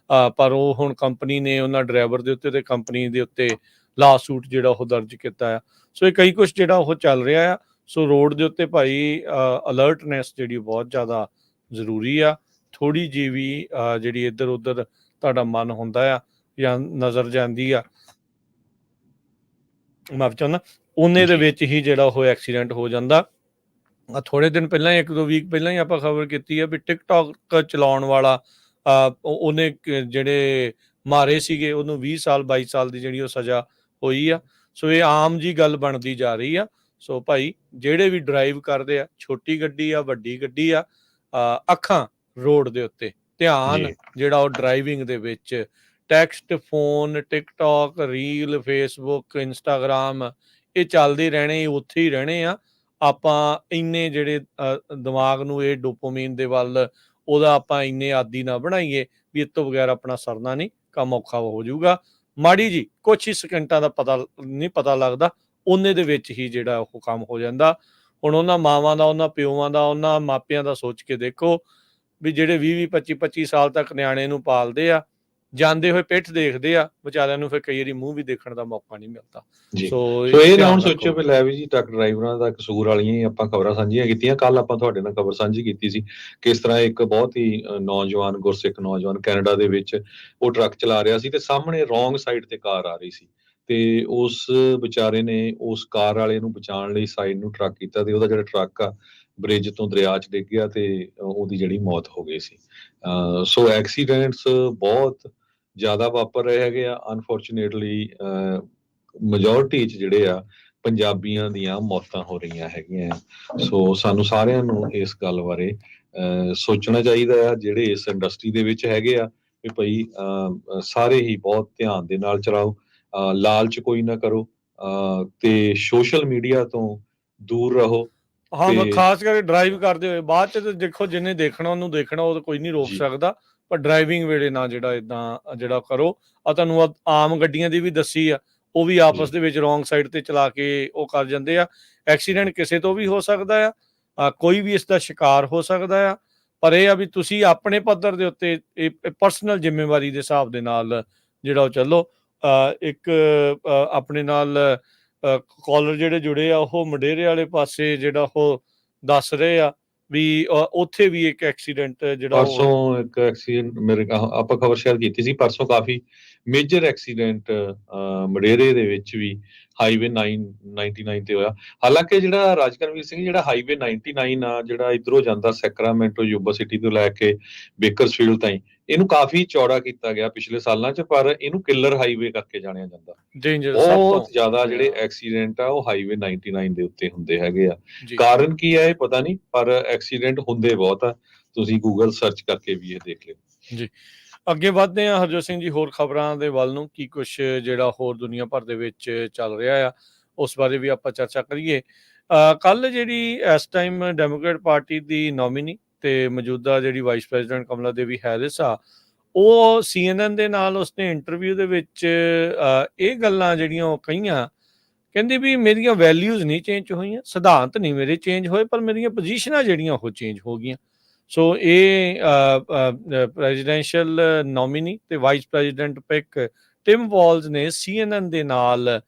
ਪਰ ਉਹ ਹੁਣ ਕੰਪਨੀ ਨੇ ਉਹਨਾਂ ਡਰਾਈਵਰ ਦੇ ਉੱਤੇ ਤੇ ਕੰਪਨੀ ਦੇ ਉੱਤੇ ਲਾ ਸੂਟ ਜਿਹੜਾ ਉਹ ਦਰਜ ਕੀਤਾ ਆ। ਸੋ ਇਹ ਕਈ ਕੁਛ ਜਿਹੜਾ ਉਹ ਚੱਲ ਰਿਹਾ ਆ। ਸੋ ਰੋਡ ਦੇ ਉੱਤੇ ਭਾਈ ਅਲਰਟਨੈਸ ਜਿਹੜੀ ਬਹੁਤ ਜ਼ਿਆਦਾ ਜ਼ਰੂਰੀ ਆ। ਥੋੜ੍ਹੀ ਜਿਹੀ ਵੀ ਜਿਹੜੀ ਇੱਧਰ ਉੱਧਰ ਤੁਹਾਡਾ ਮਨ ਹੁੰਦਾ ਆ ਜਾਂ ਨਜ਼ਰ ਜਾਂਦੀ ਆ, ਮਾਫ ਚਾਹੁੰਦਾ, ਉਹਨੇ ਦੇ ਵਿੱਚ ਹੀ ਜਿਹੜਾ ਉਹ ਐਕਸੀਡੈਂਟ ਹੋ ਜਾਂਦਾ। ਥੋੜੇ ਦਿਨ ਪਹਿਲਾਂ ਹੀ 1-2 ਵੀਕ ਪਹਿਲਾਂ ਹੀ ਆਪਾਂ ਖਬਰ ਕੀਤੀ ਆ ਵੀ ਟਿਕਟੌਕ ਚਲਾਉਣ ਵਾਲਾ ਉਹਨੇ ਜਿਹੜੇ ਮਾਰੇ ਸੀਗੇ ਉਹਨੂੰ 20 ਸਾਲ 22 ਸਾਲ ਦੀ ਜਿਹੜੀ ਉਹ ਸਜ਼ਾ ਹੋਈ ਆ। ਸੋ ਇਹ ਆਮ ਜੀ ਗੱਲ ਬਣਦੀ ਜਾ ਰਹੀ ਆ। ਸੋ ਭਾਈ ਜਿਹੜੇ ਵੀ ਡਰਾਈਵ ਕਰਦੇ ਆ, ਛੋਟੀ ਗੱਡੀ ਆ ਵੱਡੀ ਗੱਡੀ ਆ, ਅੱਖਾਂ ਰੋਡ ਦੇ ਉੱਤੇ, ਧਿਆਨ ਜਿਹੜਾ ਉਹ ਡਰਾਈਵਿੰਗ ਦੇ ਵਿੱਚ। Text, phone, TikTok, reel, Facebook, Instagram ਇਹ ਚੱਲਦੇ ਰਹਿਣੇ, ਉੱਥੇ ਹੀ ਰਹਿਣੇ ਆ। ਆਪਾਂ ਇੰਨੇ ਜਿਹੜੇ ਦਿਮਾਗ ਨੂੰ ਇਹ ਡੋਪਾਮੀਨ ਦੇ ਵੱਲ ਉਹਦਾ ਆਪਾਂ ਇੰਨੇ ਆਦੀ ਨਾ ਬਣਾਈਏ ਵੀ ਇਸ ਤੋਂ ਬਗੈਰ ਆਪਣਾ ਸਰਨਾ ਨਹੀਂ, ਕੰਮ ਔਖਾ ਹੋ ਜਾਊਗਾ। ਮਾੜੀ ਜੀ ਕੁਛ ਹੀ ਸਕਿੰਟਾਂ ਦਾ ਪਤਾ ਲੱਗਦਾ, ਉਹਨੇ ਦੇ ਵਿੱਚ ਹੀ ਜਿਹੜਾ ਉਹ ਕੰਮ ਹੋ ਜਾਂਦਾ। ਹੁਣ ਉਹਨਾਂ ਮਾਵਾਂ ਦਾ, ਉਹਨਾਂ ਪਿਓਾਂ ਦਾ, ਉਹਨਾਂ ਮਾਪਿਆਂ ਦਾ ਸੋਚ ਕੇ ਦੇਖੋ ਵੀ ਜਿਹੜੇ 20-20, 25-25 ਸਾਲ ਤੱਕ ਨਿਆਣੇ ਨੂੰ ਪਾਲਦੇ ਆ, ਜਾਂਦੇ ਹੋਏ ਪਿੱਠ ਦੇਖਦੇ ਆ ਵਿਚਾਰਿਆਂ ਨੂੰ, ਫਿਰ ਕਈ ਵਾਰੀ ਮੂੰਹ ਵੀ ਦੇਖਣ ਦਾ ਮੌਕਾ ਨਹੀਂ ਮਿਲਦਾ। ਸੋ ਇਹ ਨਾ ਹੁਣ ਸੋਚੋ ਵੀ ਲੈ ਵੀ ਜੀ ਟਰੱਕ ਡਰਾਈਵਰਾਂ ਦਾ ਕਸੂਰ ਵਾਲੀਆਂ ਹੀ ਆਪਾਂ ਖਬਰਾਂ ਸਾਂਝੀਆਂ ਕੀਤੀਆਂ। ਕੱਲ ਆਪਾਂ ਤੁਹਾਡੇ ਨਾਲ ਖਬਰ ਸਾਂਝੀ ਕੀਤੀ ਸੀ ਕਿਸ ਤਰ੍ਹਾਂ ਇੱਕ ਬਹੁਤ ਹੀ ਨੌਜਵਾਨ ਗੁਰਸਿੱਖ ਨੌਜਵਾਨ ਕੈਨੇਡਾ ਦੇ ਵਿੱਚ ਉਹ ਟਰੱਕ ਚਲਾ ਰਿਹਾ ਸੀ ਤੇ ਸਾਹਮਣੇ ਰੋਂਗ ਸਾਈਡ ਤੇ ਕਾਰ ਆ ਰਹੀ ਸੀ, ਤੇ ਉਸ ਵਿਚਾਰੇ ਨੇ ਉਸ ਕਾਰ ਵਾਲੇ ਨੂੰ ਬਚਾਉਣ ਲਈ ਸਾਈਡ ਨੂੰ ਟਰੱਕ ਕੀਤਾ ਤੇ ਉਹਦਾ ਜਿਹੜਾ ਟਰੱਕ ਆ ਬ੍ਰਿਜ ਤੋਂ ਦਰਿਆ 'ਚ ਡਿੱਗ ਗਿਆ ਤੇ ਉਹਦੀ ਜਿਹੜੀ ਮੌਤ ਹੋ ਗਈ ਸੀ। ਸੋ ਐਕਸੀਡੈਂਟਸ ਬਹੁਤ ਜ਼ਿਆਦਾ ਵਾਪਰ ਰਹੇ ਹੈਗੇ ਆ। ਅਨਫੋਰਚੂਨੇਟਲੀ ਮੈਜੋਰਟੀ 'ਚ ਜਿਹੜੇ ਆ ਪੰਜਾਬੀਆਂ ਦੀਆਂ ਮੌਤਾਂ ਹੋ ਰਹੀਆਂ ਹੈਗੀਆਂ। ਸੋ ਸਾਨੂੰ ਸਾਰਿਆਂ ਨੂੰ ਇਸ ਗੱਲ ਬਾਰੇ ਸੋਚਣਾ ਚਾਹੀਦਾ ਆ, ਜਿਹੜੇ ਇਸ ਇੰਡਸਟਰੀ ਦੇ ਵਿੱਚ ਹੈਗੇ ਆ ਵੀ ਭਾਈ ਸਾਰੇ ਹੀ ਬਹੁਤ ਧਿਆਨ ਦੇ ਨਾਲ ਚਲਾਓ, ਲਾਲਚ ਕੋਈ ਨਾ ਕਰੋ, ਤੇ ਸੋਸ਼ਲ ਮੀਡੀਆ ਤੋਂ ਦੂਰ ਰਹੋ। ਹਾਂ, ਖਾਸ ਕਰਕੇ ਡਰਾਈਵ ਕਰਦੇ ਹੋਏ ਬਾਅਦ ਚ ਦੇਖੋ ਜਿਹਨੇ ਦੇਖਣਾ ਉਹਨੂੰ ਦੇਖਣਾ, ਉਹ ਕੋਈ ਨਹੀਂ ਰੋਕ ਸਕਦਾ, ਪਰ ਡਰਾਈਵਿੰਗ ਵੇਲੇ ਨਾ ਜਿਹੜਾ ਇਦਾਂ ਜਿਹੜਾ ਕਰੋ। ਆ ਤੁਹਾਨੂੰ ਆਮ ਗੱਡੀਆਂ ਦੀ ਵੀ ਦੱਸੀ ਆ, ਉਹ ਵੀ ਆਪਸ ਦੇ ਵਿੱਚ ਰੋਂਗ ਸਾਈਡ ਤੇ ਚਲਾ ਕੇ ਉਹ ਕਰ ਜਾਂਦੇ ਆ। ਐਕਸੀਡੈਂਟ ਕਿਸੇ ਤੋਂ ਵੀ ਹੋ ਸਕਦਾ ਆ, ਕੋਈ ਵੀ ਇਸ ਦਾ ਸ਼ਿਕਾਰ ਹੋ ਸਕਦਾ ਆ, ਪਰ ਇਹ ਆ ਵੀ ਤੁਸੀਂ ਆਪਣੇ ਪੱਧਰ ਦੇ ਉੱਤੇ ਇਹ ਪਰਸਨਲ ਜ਼ਿੰਮੇਵਾਰੀ ਦੇ ਹਿਸਾਬ ਦੇ ਨਾਲ ਜਿਹੜਾ ਉਹ ਚੱਲੋ। ਇੱਕ ਆਪਣੇ ਨਾਲ ਕਾਲਰ ਜਿਹੜੇ ਜੁੜੇ ਆ ਉਹ ਮਡੇਰੇ ਵਾਲੇ ਪਾਸੇ ਜਿਹੜਾ ਉਹ ਦੱਸ ਰਹੇ ਆ ਵੀ ਉੱਥੇ ਵੀ ਇੱਕ ਐਕਸੀਡੈਂਟ ਜਿਹੜਾ ਪਰਸੋਂ ਇੱਕ ਐਕਸੀਡੈਂਟ ਮੇਰੇ ਆਪਾਂ ਖਬਰ ਸ਼ੇਅਰ ਕੀਤੀ ਸੀ ਪਰਸੋਂ, ਕਾਫੀ ਮੇਜਰ ਐਕਸੀਡੈਂਟ ਮਡੇਰੇ ਦੇ ਵਿੱਚ ਵੀ ਹਾਈਵੇ 999 ਤੇ ਹੋਇਆ। ਹਾਲਾਂਕਿ ਜਿਹੜਾ ਰਾਜਕਰਮਵੀਰ ਸਿੰਘ ਜਿਹੜਾ ਹਾਈਵੇ 99 ਆ ਜਿਹੜਾ ਇਧਰੋਂ ਜਾਂਦਾ ਸੈਕਰਾਮੈਂਟੋ ਯੂਬਾ ਸਿਟੀ ਤੋਂ ਲੈ ਕੇ ਬੇਕਰਸਫੀਲਡ ਤਾਈਂ, ਇਹਨੂੰ ਕਾਫੀ ਚੌੜਾ ਕੀਤਾ ਗਿਆ ਪਿਛਲੇ ਸਾਲਾਂ 'ਚ, ਪਰ ਇਹਨੂੰ ਕਿਲਰ ਹਾਈਵੇ ਕਰਕੇ ਜਾਣਿਆ ਜਾਂਦਾ। ਬਹੁਤ ਜ਼ਿਆਦਾ ਜਿਹੜੇ ਐਕਸੀਡੈਂਟ ਆ ਉਹ ਹਾਈਵੇ 99 ਦੇ ਉੱਤੇ ਹੁੰਦੇ ਹੈਗੇ ਆ। ਕਾਰਨ ਕੀ ਹੈ ਇਹ ਪਤਾ ਨਹੀਂ, ਪਰ ਐਕਸੀਡੈਂਟ ਹੁੰਦੇ ਬਹੁਤ ਆ। ਤੁਸੀਂ ਗੂਗਲ ਸਰਚ ਕਰਕੇ ਵੀ ਇਹ ਦੇਖ ਲਿਓ ਜੀ। ਅੱਗੇ ਵਧਦੇ ਹਾਂ ਹਰਜੋਤ ਸਿੰਘ ਜੀ ਹੋਰ ਖਬਰਾਂ ਦੇ ਵੱਲ ਨੂੰ, ਕੀ ਕੁਛ ਜਿਹੜਾ ਹੋਰ ਦੁਨੀਆ ਭਰ ਦੇ ਵਿੱਚ ਚੱਲ ਰਿਹਾ ਆ ਉਸ ਬਾਰੇ ਵੀ ਆਪਾਂ ਚਰਚਾ ਕਰੀਏ। ਕੱਲ ਜਿਹੜੀ ਇਸ ਟਾਈਮ ਡੈਮੋਕ੍ਰੇਟ ਪਾਰਟੀ ਦੀ ਨੋਮੀਨੀ ਤੇ ਮੌਜੂਦਾ ਜਿਹੜੀ ਵਾਈਸ ਪ੍ਰੈਜ਼ੀਡੈਂਟ ਕਮਲਾ ਦੇਵੀ ਹੈਰਿਸ ਆ, ਉਹ CNN ਦੇ ਨਾਲ ਉਸਨੇ ਇੰਟਰਵਿਊ ਦੇ ਵਿੱਚ ਇਹ ਗੱਲਾਂ ਜਿਹੜੀਆਂ ਉਹ ਕਹੀਆਂ, ਕਹਿੰਦੀ ਵੀ ਮੇਰੀਆਂ ਵੈਲਿਊਜ਼ ਨਹੀਂ ਚੇਂਜ ਹੋਈਆਂ, ਸਿਧਾਂਤ ਨਹੀਂ ਮੇਰੇ ਚੇਂਜ ਹੋਏ, ਪਰ ਮੇਰੀਆਂ ਪੋਜੀਸ਼ਨਾਂ ਜਿਹੜੀਆਂ ਉਹ ਚੇਂਜ ਹੋ ਗਈਆਂ। ਸੋ ਇਹ ਪ੍ਰੈਜ਼ੀਡੈਂਸ਼ੀਅਲ ਨੋਮੀਨੀ ਤੇ vice president pick Tim Walz ਨੇ CNN ਦੇ ਨਾਲ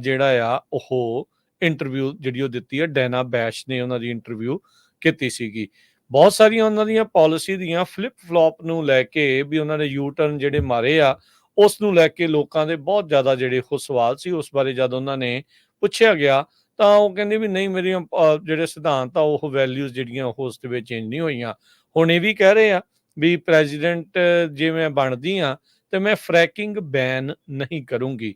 ਜਿਹੜਾ ਆ ਉਹ ਇੰਟਰਵਿਊ ਜਿਹੜੀ ਉਹ ਦਿੱਤੀ ਹੈ। ਡੈਨਾ ਬੈਸ਼ ਨੇ ਉਹਨਾਂ ਦੀ ਇੰਟਰਵਿਊ ਕੀਤੀ ਸੀਗੀ। ਬਹੁਤ ਸਾਰੀਆਂ ਉਹਨਾਂ ਦੀਆਂ ਪਾਲਿਸੀ ਦੀਆਂ ਫਲਿਪ ਫਲੋਪ ਨੂੰ ਲੈ ਕੇ ਵੀ ਉਹਨਾਂ ਨੇ ਯੂ ਟਰਨ ਜਿਹੜੇ ਮਾਰੇ ਆ, ਉਸ ਨੂੰ ਲੈ ਕੇ ਲੋਕਾਂ ਦੇ ਬਹੁਤ ਜ਼ਿਆਦਾ ਜਿਹੜੇ ਉਹ ਸਵਾਲ ਸੀ। ਉਸ ਬਾਰੇ ਜਦ ਉਹਨਾਂ ਨੇ ਪੁੱਛਿਆ ਗਿਆ ਤਾਂ ਉਹ ਕਹਿੰਦੇ ਵੀ ਨਹੀਂ, ਮੇਰੀਆਂ ਜਿਹੜੇ ਸਿਧਾਂਤ ਆ ਉਹ ਵੈਲਿਊਜ਼ ਜਿਹੜੀਆਂ ਉਹ ਉਸ ਦੇ ਵਿੱਚ ਚੇਂਜ ਨਹੀਂ ਹੋਈਆਂ। ਹੁਣ ਇਹ ਵੀ ਕਹਿ ਰਹੇ ਆ ਵੀ ਪ੍ਰੈਜ਼ੀਡੈਂਟ ਜੇ ਮੈਂ ਬਣਦੀ ਆ ਤੇ ਮੈਂ ਫਰੈਕਿੰਗ ਬੈਨ ਨਹੀਂ ਕਰੂੰਗੀ।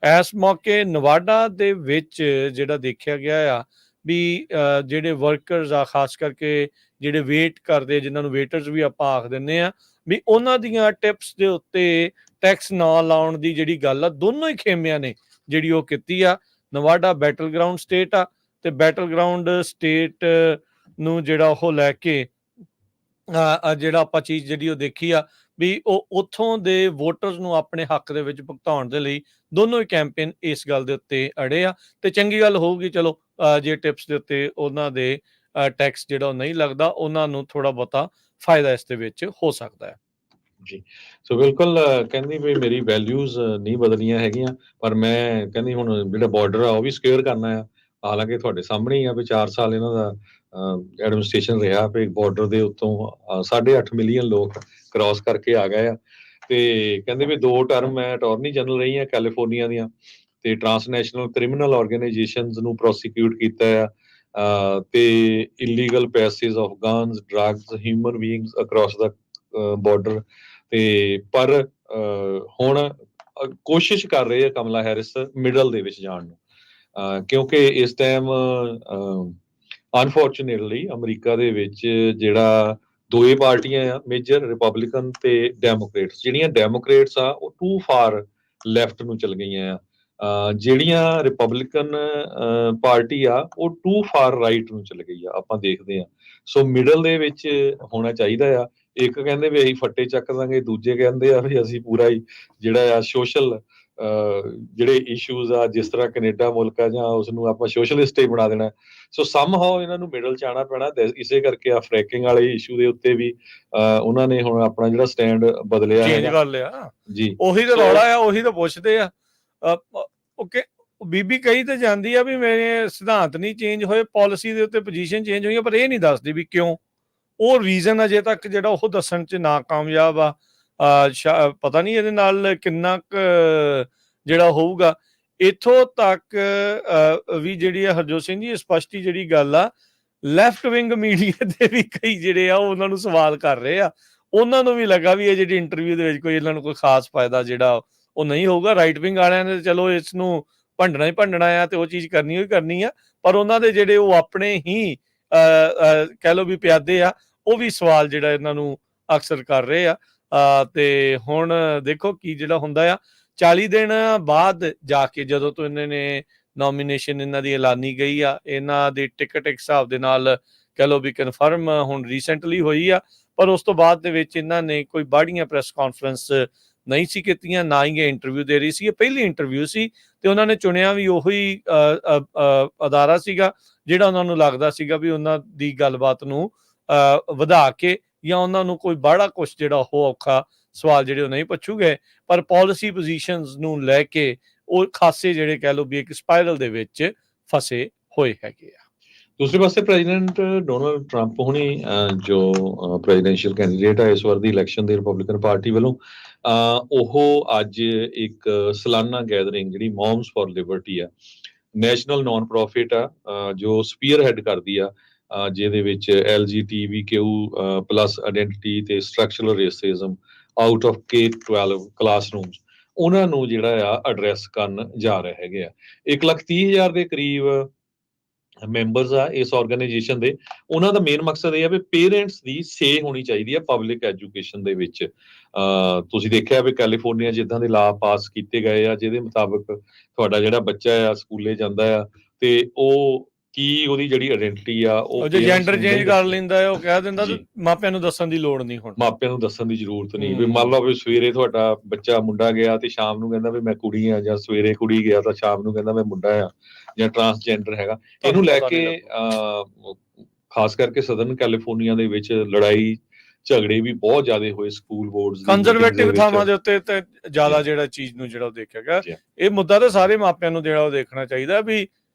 ਇਸ ਮੌਕੇ ਨਵਾਡਾ ਦੇ ਵਿੱਚ ਜਿਹੜਾ ਦੇਖਿਆ ਗਿਆ ਆ ਵੀ ਜਿਹੜੇ ਵਰਕਰਸ ਆ, ਖਾਸ ਕਰਕੇ ਜਿਹੜੇ ਵੇਟ ਕਰਦੇ, ਜਿਨ੍ਹਾਂ ਨੂੰ ਵੇਟਰਸ ਵੀ ਆਪਾਂ ਆਖ ਦਿੰਦੇ ਆ, ਵੀ ਉਹਨਾਂ ਦੀਆਂ ਟਿਪਸ ਦੇ ਉੱਤੇ ਟੈਕਸ ਨਾ ਲਾਉਣ ਦੀ ਜਿਹੜੀ ਗੱਲ ਆ, ਦੋਨੋਂ ਹੀ ਖੇਮਿਆਂ ਨੇ ਜਿਹੜੀ ਉਹ ਕੀਤੀ ਆ। ਨਵਾਡਾ ਬੈਟਲ ਗਰਾਊਂਡ ਸਟੇਟ ਆ ਤੇ ਬੈਟਲ ਗਰਾਊਂਡ ਸਟੇਟ ਨੂੰ ਜਿਹੜਾ ਉਹ ਲੈ ਕੇ ਜਿਹੜਾ ਆਪਾਂ ਚੀਜ਼ ਜਿਹੜੀ ਉਹ ਦੇਖੀ ਆ ਵੀ ਉਹ ਉੱਥੋਂ ਦੇ ਵੋਟਰਸ ਨੂੰ ਆਪਣੇ ਹੱਕ ਦੇ ਵਿੱਚ ਭੁਗਤਾਉਣ ਦੇ ਲਈ ਦੋਨੋਂ ਹੀ ਕੈਂਪੇਨ ਇਸ ਗੱਲ ਦੇ ਉੱਤੇ ਅੜੇ ਆ। ਤੇ ਚੰਗੀ ਗੱਲ ਹੋਊਗੀ ਚਲੋ ਜੇ ਟਿਪਸ ਦੇ ਉੱਤੇ ਉਹਨਾਂ ਦੇ ਟੈਕਸ ਜਿਹੜਾ ਉਹ ਨਹੀਂ ਲੱਗਦਾ, ਉਹਨਾਂ ਨੂੰ ਥੋੜਾ ਬਹੁਤਾ ਫਾਇਦਾ ਇਸ ਦੇ ਵਿੱਚ ਹੋ ਸਕਦਾ ਹੈ। ਜੀ, ਸੋ ਬਿਲਕੁਲ ਕਹਿੰਦੀ ਵੀ ਮੇਰੀ ਵੈਲਿਊਜ਼ ਨਹੀਂ ਬਦਲੀਆਂ ਹੈਗੀਆਂ, ਪਰ ਮੈਂ ਕਹਿੰਦੀ ਹੁਣ ਜਿਹੜਾ ਬਾਰਡਰ ਆ ਉਹ ਵੀ ਸਿਕਿਉਰ ਕਰਨਾ ਆ। ਹਾਲਾਂਕਿ ਤੁਹਾਡੇ ਸਾਹਮਣੇ ਹੀ ਆ ਵੀ 4 ਸਾਲ ਇਹਨਾਂ ਦਾ ਐਡਮਿਨਿਸਟ੍ਰੇਸ਼ਨ ਰਿਹਾ ਵੀ ਬਾਰਡਰ ਦੇ ਉੱਤੋਂ 8.5 ਮਿਲੀਅਨ ਲੋਕ ਕ੍ਰਾਸ ਕਰਕੇ ਆ ਗਏ ਆ। ਤੇ ਕਹਿੰਦੇ ਵੀ 2 ਟਰਮ ਮੈਂ ਅਟਾਰਨੀ ਜਨਰਲ ਰਹੀ ਆ ਕੈਲੀਫੋਰਨੀਆ ਦੀਆਂ, ਤੇ ਟ੍ਰਾਂਸਨੈਸ਼ਨਲ ਕ੍ਰਿਮੀਨਲ ਆਰਗੇਨਾਈਜੇਸ਼ਨਸ ਨੂੰ ਪ੍ਰੋਸੀਕਿਊਟ ਕੀਤਾ ਆ, ਤੇ illegal passage of guns, drugs, human beings across the border. ਤੇ ਪਰ ਹੁਣ ਕੋਸ਼ਿਸ਼ ਕਰ ਰਹੇ ਆ ਕਮਲਾ ਹੈਰਿਸ ਮਿਡਲ ਦੇ ਵਿੱਚ ਜਾਣ ਨੂੰ, ਕਿਉਂਕਿ ਇਸ ਟਾਈਮ ਅਨਫੋਰਚੂਨੇਟਲੀ ਅਮਰੀਕਾ ਦੇ ਵਿੱਚ ਜਿਹੜਾ 2 ਹੀ ਪਾਰਟੀਆਂ ਆ ਮੇਜਰ, ਰਿਪਬਲਿਕਨ ਤੇ ਡੈਮੋਕ੍ਰੇਟਸ। ਜਿਹੜੀਆਂ ਡੈਮੋਕ੍ਰੇਟਸ ਆ ਉਹ ਟੂ ਫਾਰ ਲੈਫਟ ਨੂੰ ਚਲ ਗਈਆਂ ਆ, ਜਿਹੜੀਆਂ ਰਿਪਬਲਿਕਨ ਪਾਰਟੀ ਆ ਉਹ ਟੂ ਫਾਰ ਰਾਈਟ ਨੂੰ ਚਲ ਗਈ ਆ। ਆਪਾਂ ਦੇਖਦੇ ਆ, ਸੋ ਮਿਡਲ ਦੇ ਵਿੱਚ ਹੋਣਾ ਚਾਹੀਦਾ ਆ। ਇੱਕ ਕਹਿੰਦੇ ਵੀ ਅਸੀਂ ਫੱਟੇ ਚੱਕ ਦਾਂਗੇ, ਦੂਜੇ ਕਹਿੰਦੇ ਆ ਵੀ ਅਸੀਂ ਪੂਰਾ ਹੀ ਜਿਹੜਾ ਆ ਸੋਸ਼ਲ ਜਿਹੜੇ ਇਸ਼ੂਜ਼ ਆ, ਜਿਸ ਤਰ੍ਹਾਂ ਕੈਨੇਡਾ ਮੁਲਕ ਆ ਜਾਂ ਉਸਨੂੰ ਆਪਾਂ ਸੋਸ਼ਲਿਸਟ ਹੀ ਬਣਾ ਦੇਣਾ। ਸੋ ਸਮਹਾਓ ਇਹਨਾਂ ਨੂੰ ਮਿਡਲ ਚ ਆਉਣਾ ਪੈਣਾ। ਇਸੇ ਕਰਕੇ ਆ ਫਰੈਕਿੰਗ ਵਾਲੇ ਇਸ਼ੂ ਦੇ ਉੱਤੇ ਵੀ ਉਹਨਾਂ ਨੇ ਹੁਣ ਆਪਣਾ ਜਿਹੜਾ ਸਟੈਂਡ ਬਦਲਿਆ ਚੇਂਜ ਹੈਗਾ ਕਰ ਲਿਆ ਜੀ। ਉਹੀ ਤਾਂ ਰੌਲਾ ਆ, ਉਹੀ ਤਾਂ ਪੁੱਛਦੇ ਆ। ਓਕੇ, ਬੀਬੀ ਕਹੀ ਤਾਂ ਜਾਂਦੀ ਆ ਵੀ ਮੇਰੇ ਸਿਧਾਂਤ ਨਹੀਂ ਚੇਂਜ ਹੋਏ, ਪਾਲਿਸੀ ਦੇ ਉੱਤੇ ਪੋਜੀਸ਼ਨ ਚੇਂਜ ਹੋਈਆਂ, ਪਰ ਇਹ ਨਹੀਂ ਦੱਸਦੀ ਵੀ ਕਿਉਂ। ਉਹ ਰੀਜ਼ਨ ਅਜੇ ਤੱਕ ਜਿਹੜਾ ਉਹ ਦੱਸਣ ਚ ਨਾਕਾਮਯਾਬ ਆ। ਪਤਾ ਨਹੀਂ ਇਹਦੇ ਨਾਲ ਕਿੰਨਾ ਕੁ ਜਿਹੜਾ ਹੋਊਗਾ। ਇੱਥੋਂ ਤੱਕ ਵੀ ਜਿਹੜੀ ਆ ਹਰਜੋਤ ਸਿੰਘ ਜੀ ਸਪਸ਼ਟੀ ਜਿਹੜੀ ਗੱਲ ਆ, ਲੈਫਟ ਵਿੰਗ ਮੀਡੀਆ ਦੇ ਵੀ ਕਈ ਜਿਹੜੇ ਆ ਉਹਨਾਂ ਨੂੰ ਸਵਾਲ ਕਰ ਰਹੇ ਆ। ਉਹਨਾਂ ਨੂੰ ਵੀ ਲੱਗਾ ਵੀ ਇਹ ਜਿਹੜੀ ਇੰਟਰਵਿਊ ਦੇ ਵਿੱਚ ਕੋਈ ਇਹਨਾਂ ਨੂੰ ਕੋਈ ਖਾਸ ਫਾਇਦਾ ਜਿਹੜਾ ਉਹ ਨਹੀਂ ਹੋਊਗਾ। ਰਾਈਟ ਵਿੰਗ ਵਾਲਿਆਂ ਨੇ ਚਲੋ ਇਸ ਨੂੰ ਭੰਡਣਾ ਹੀ ਭੰਡਣਾ ਆ ਤੇ ਉਹ ਚੀਜ਼ ਕਰਨੀ ਹੀ ਕਰਨੀ ਆ, ਪਰ ਉਹਨਾਂ ਦੇ ਜਿਹੜੇ ਉਹ ਆਪਣੇ ਹੀ ਕਹਿ ਲਓ ਵੀ ਪਿਆਦੇ ਆ, ਉਹ ਵੀ ਸਵਾਲ ਜਿਹੜਾ ਇਹਨਾਂ ਨੂੰ ਅਕਸਰ ਕਰ ਰਹੇ ਆ। ਤੇ ਹੁਣ ਦੇਖੋ ਕੀ ਜਿਹੜਾ ਹੁੰਦਾ ਆ। 40 ਦਿਨ ਬਾਅਦ ਜਾ ਕੇ ਜਦੋਂ ਤੋਂ ਇਹਨਾਂ ਨੇ ਨੋਮੀਨੇਸ਼ਨ ਇਹਨਾਂ ਦੀ ਐਲਾਨੀ ਗਈ ਆ, ਇਹਨਾਂ ਦੀ ਟਿਕਟ ਇੱਕ ਹਿਸਾਬ ਦੇ ਨਾਲ ਕਹਿ ਲਓ ਵੀ ਕਨਫਰਮ ਹੁਣ ਰੀਸੈਂਟਲੀ ਹੋਈ ਆ, ਪਰ ਉਸ ਤੋਂ ਬਾਅਦ ਦੇ ਵਿੱਚ ਇਹਨਾਂ ਨੇ ਕੋਈ ਬਾਹੜੀਆਂ ਪ੍ਰੈਸ ਕਾਨਫਰੰਸ ਨਹੀਂ ਸੀ ਕੀਤੀਆਂ, ਨਾ ਹੀ ਇਹ ਇੰਟਰਵਿਊ ਦੇ ਰਹੀ ਸੀ। ਇਹ ਪਹਿਲੀ ਇੰਟਰਵਿਊ ਸੀ ਤੇ ਉਹਨਾਂ ਨੇ ਚੁਣਿਆ ਵੀ ਉਹੀ ਅਦਾਰਾ ਸੀਗਾ ਜਿਹੜਾ ਉਹਨਾਂ ਨੂੰ ਲੱਗਦਾ ਸੀਗਾ ਵੀ ਉਹਨਾਂ ਦੀ ਗੱਲਬਾਤ ਨੂੰ ਵਧਾ ਕੇ ਜਾਂ ਉਹਨਾਂ ਨੂੰ ਕੋਈ ਬਾਹੜਾ ਕੁਛ ਜਿਹੜਾ ਉਹ ਔਖਾ ਸਵਾਲ ਜਿਹੜੇ ਉਹ ਨਹੀਂ ਪੁੱਛੂਗੇ। ਪਰ ਪਾਲਿਸੀ ਪੋਜੀਸ਼ਨਸ ਨੂੰ ਲੈ ਕੇ ਉਹ ਖਾਸੇ ਜਿਹੜੇ ਕਹਿ ਲਓ ਵੀ ਇੱਕ ਸਪਾਇਰਲ ਦੇ ਵਿੱਚ ਫਸੇ ਹੋਏ ਹੈਗੇ ਆ। ਦੂਸਰੇ ਪਾਸੇ ਪ੍ਰੈਜ਼ੀਡੈਂਟ ਡੋਨਾਲਡ ਟਰੰਪ ਹੁਣੀ ਜੋ ਪ੍ਰੈਜ਼ੀਡੈਂਸ਼ੀਅਲ ਕੈਂਡੀਡੇਟ ਆ ਇਸ ਵਾਰ ਦੀ ਇਲੈਕਸ਼ਨ ਦੇ ਰਿਪਬਲਿਕਨ ਪਾਰਟੀ ਵੱਲੋਂ, ਉਹ ਅੱਜ ਇੱਕ ਸਾਲਾਨਾ ਗੈਦਰਿੰਗ ਜਿਹੜੀ ਮੌਮਸ ਫॉर ਲਿਬਰਟੀ ਆ, ਨੈਸ਼ਨਲ ਨਾਨ ਪ੍ਰੋਫਿਟ ਆ, ਜੋ ਸਪੀਅਰ ਹੈਡ ਕਰਦੀ ਆ, ਜਿਹਦੇ ਵਿੱਚ LGBTQ ਪਲੱਸ ਆਇਡੈਂਟੀਟੀ ਤੇ structural racism out of K-12 classrooms, ਉਹਨਾਂ ਨੂੰ ਜਿਹੜਾ ਆ ਐਡਰੈਸ ਕਰਨ ਜਾ ਰਹੇ ਹੈਗੇ ਆ। 1,30,000 ਦੇ ਕਰੀਬ ਮੈਂਬਰਸ ਆ ਇਸ ਆਰਗੇਨਾਈਜੇਸ਼ਨ ਦੇ। ਉਹਨਾਂ ਦਾ ਮੇਨ ਮਕਸਦ ਇਹ ਆ ਵੀ ਪੇਰੈਂਟਸ ਦੀ ਸੇ ਹੋਣੀ ਚਾਹੀਦੀ ਆ ਪਬਲਿਕ ਐਜੂਕੇਸ਼ਨ ਦੇ ਵਿੱਚ। ਤੁਸੀਂ ਦੇਖਿਆ ਵੀ ਕੈਲੀਫੋਰਨੀਆ ਜਿੱਦਾਂ ਦੇ ਲਾ ਪਾਸ ਕੀਤੇ ਗਏ ਆ, ਜਿਹਦੇ ਮੁਤਾਬਕ ਤੁਹਾਡਾ ਜਿਹੜਾ ਬੱਚਾ ਆ ਸਕੂਲੇ ਜਾਂਦਾ ਆ ਤੇ ਉਹ ਕੀ ਉਹਦੀ ਜਿਹੜੀ ਆਇਡੈਂਟੀਟੀ ਆ ਉਹ ਜੇ ਜੈਂਡਰ ਚੇਂਜ ਕਰ ਲੈਂਦਾ ਹੈ, ਉਹ ਕਹਿ ਦਿੰਦਾ ਤੇ ਮਾਪਿਆਂ ਨੂੰ ਦੱਸਣ ਦੀ ਲੋੜ ਨਹੀਂ। ਹੁਣ ਮਾਪਿਆਂ ਨੂੰ ਦੱਸਣ ਦੀ ਜ਼ਰੂਰਤ ਨਹੀਂ। ਵੀ ਮੰਨ ਲਓ ਵੀ ਸਵੇਰੇ ਤੁਹਾਡਾ ਬੱਚਾ ਮੁੰਡਾ ਗਿਆ ਤੇ ਸ਼ਾਮ ਨੂੰ ਕਹਿੰਦਾ ਵੀ ਮੈਂ ਕੁੜੀ ਆ, ਜਾਂ ਸਵੇਰੇ ਕੁੜੀ ਗਿਆ ਤਾਂ ਸ਼ਾਮ ਨੂੰ ਕਹਿੰਦਾ ਮੈਂ ਮੁੰਡਾ ਆ, ਜਾਂ ਟਰਾਂਸਜੈਂਡਰ ਹੈਗਾ। ਇਹਨੂੰ ਲੈ ਕੇ ਖਾਸ ਕਰਕੇ ਸਦਰਨ ਕੈਲੀਫੋਰਨੀਆ ਦੇ ਵਿੱਚ ਲੜਾਈ ਝਗੜੇ ਵੀ ਬਹੁਤ ਜ਼ਿਆਦਾ ਹੋਏ ਸਕੂਲ ਬੋਰਡਸ ਦੀ meetings ਦੇ ਕੰਜ਼ਰਵੇਟਿਵ ਵਿੱਚ। ਥਾਵਾਂ ਦੇ ਉੱਤੇ ਤੇ ਜ਼ਿਆਦਾ ਜੀ। ਜਿਹੜਾ ਚੀਜ਼ ਨੂੰ ਜਿਹੜਾ ਉਹ ਦੇਖਿਆ ਗਿਆ। ਜੀ। ਇਹ ਮੁੱਦਾ ਤਾਂ ਸਾਰੇ ਮਾਪਿਆਂ ਨੂੰ ਜਿਹੜਾ ਉਹ ਦੇਖਣਾ ਚਾਹੀਦਾ ਵੀ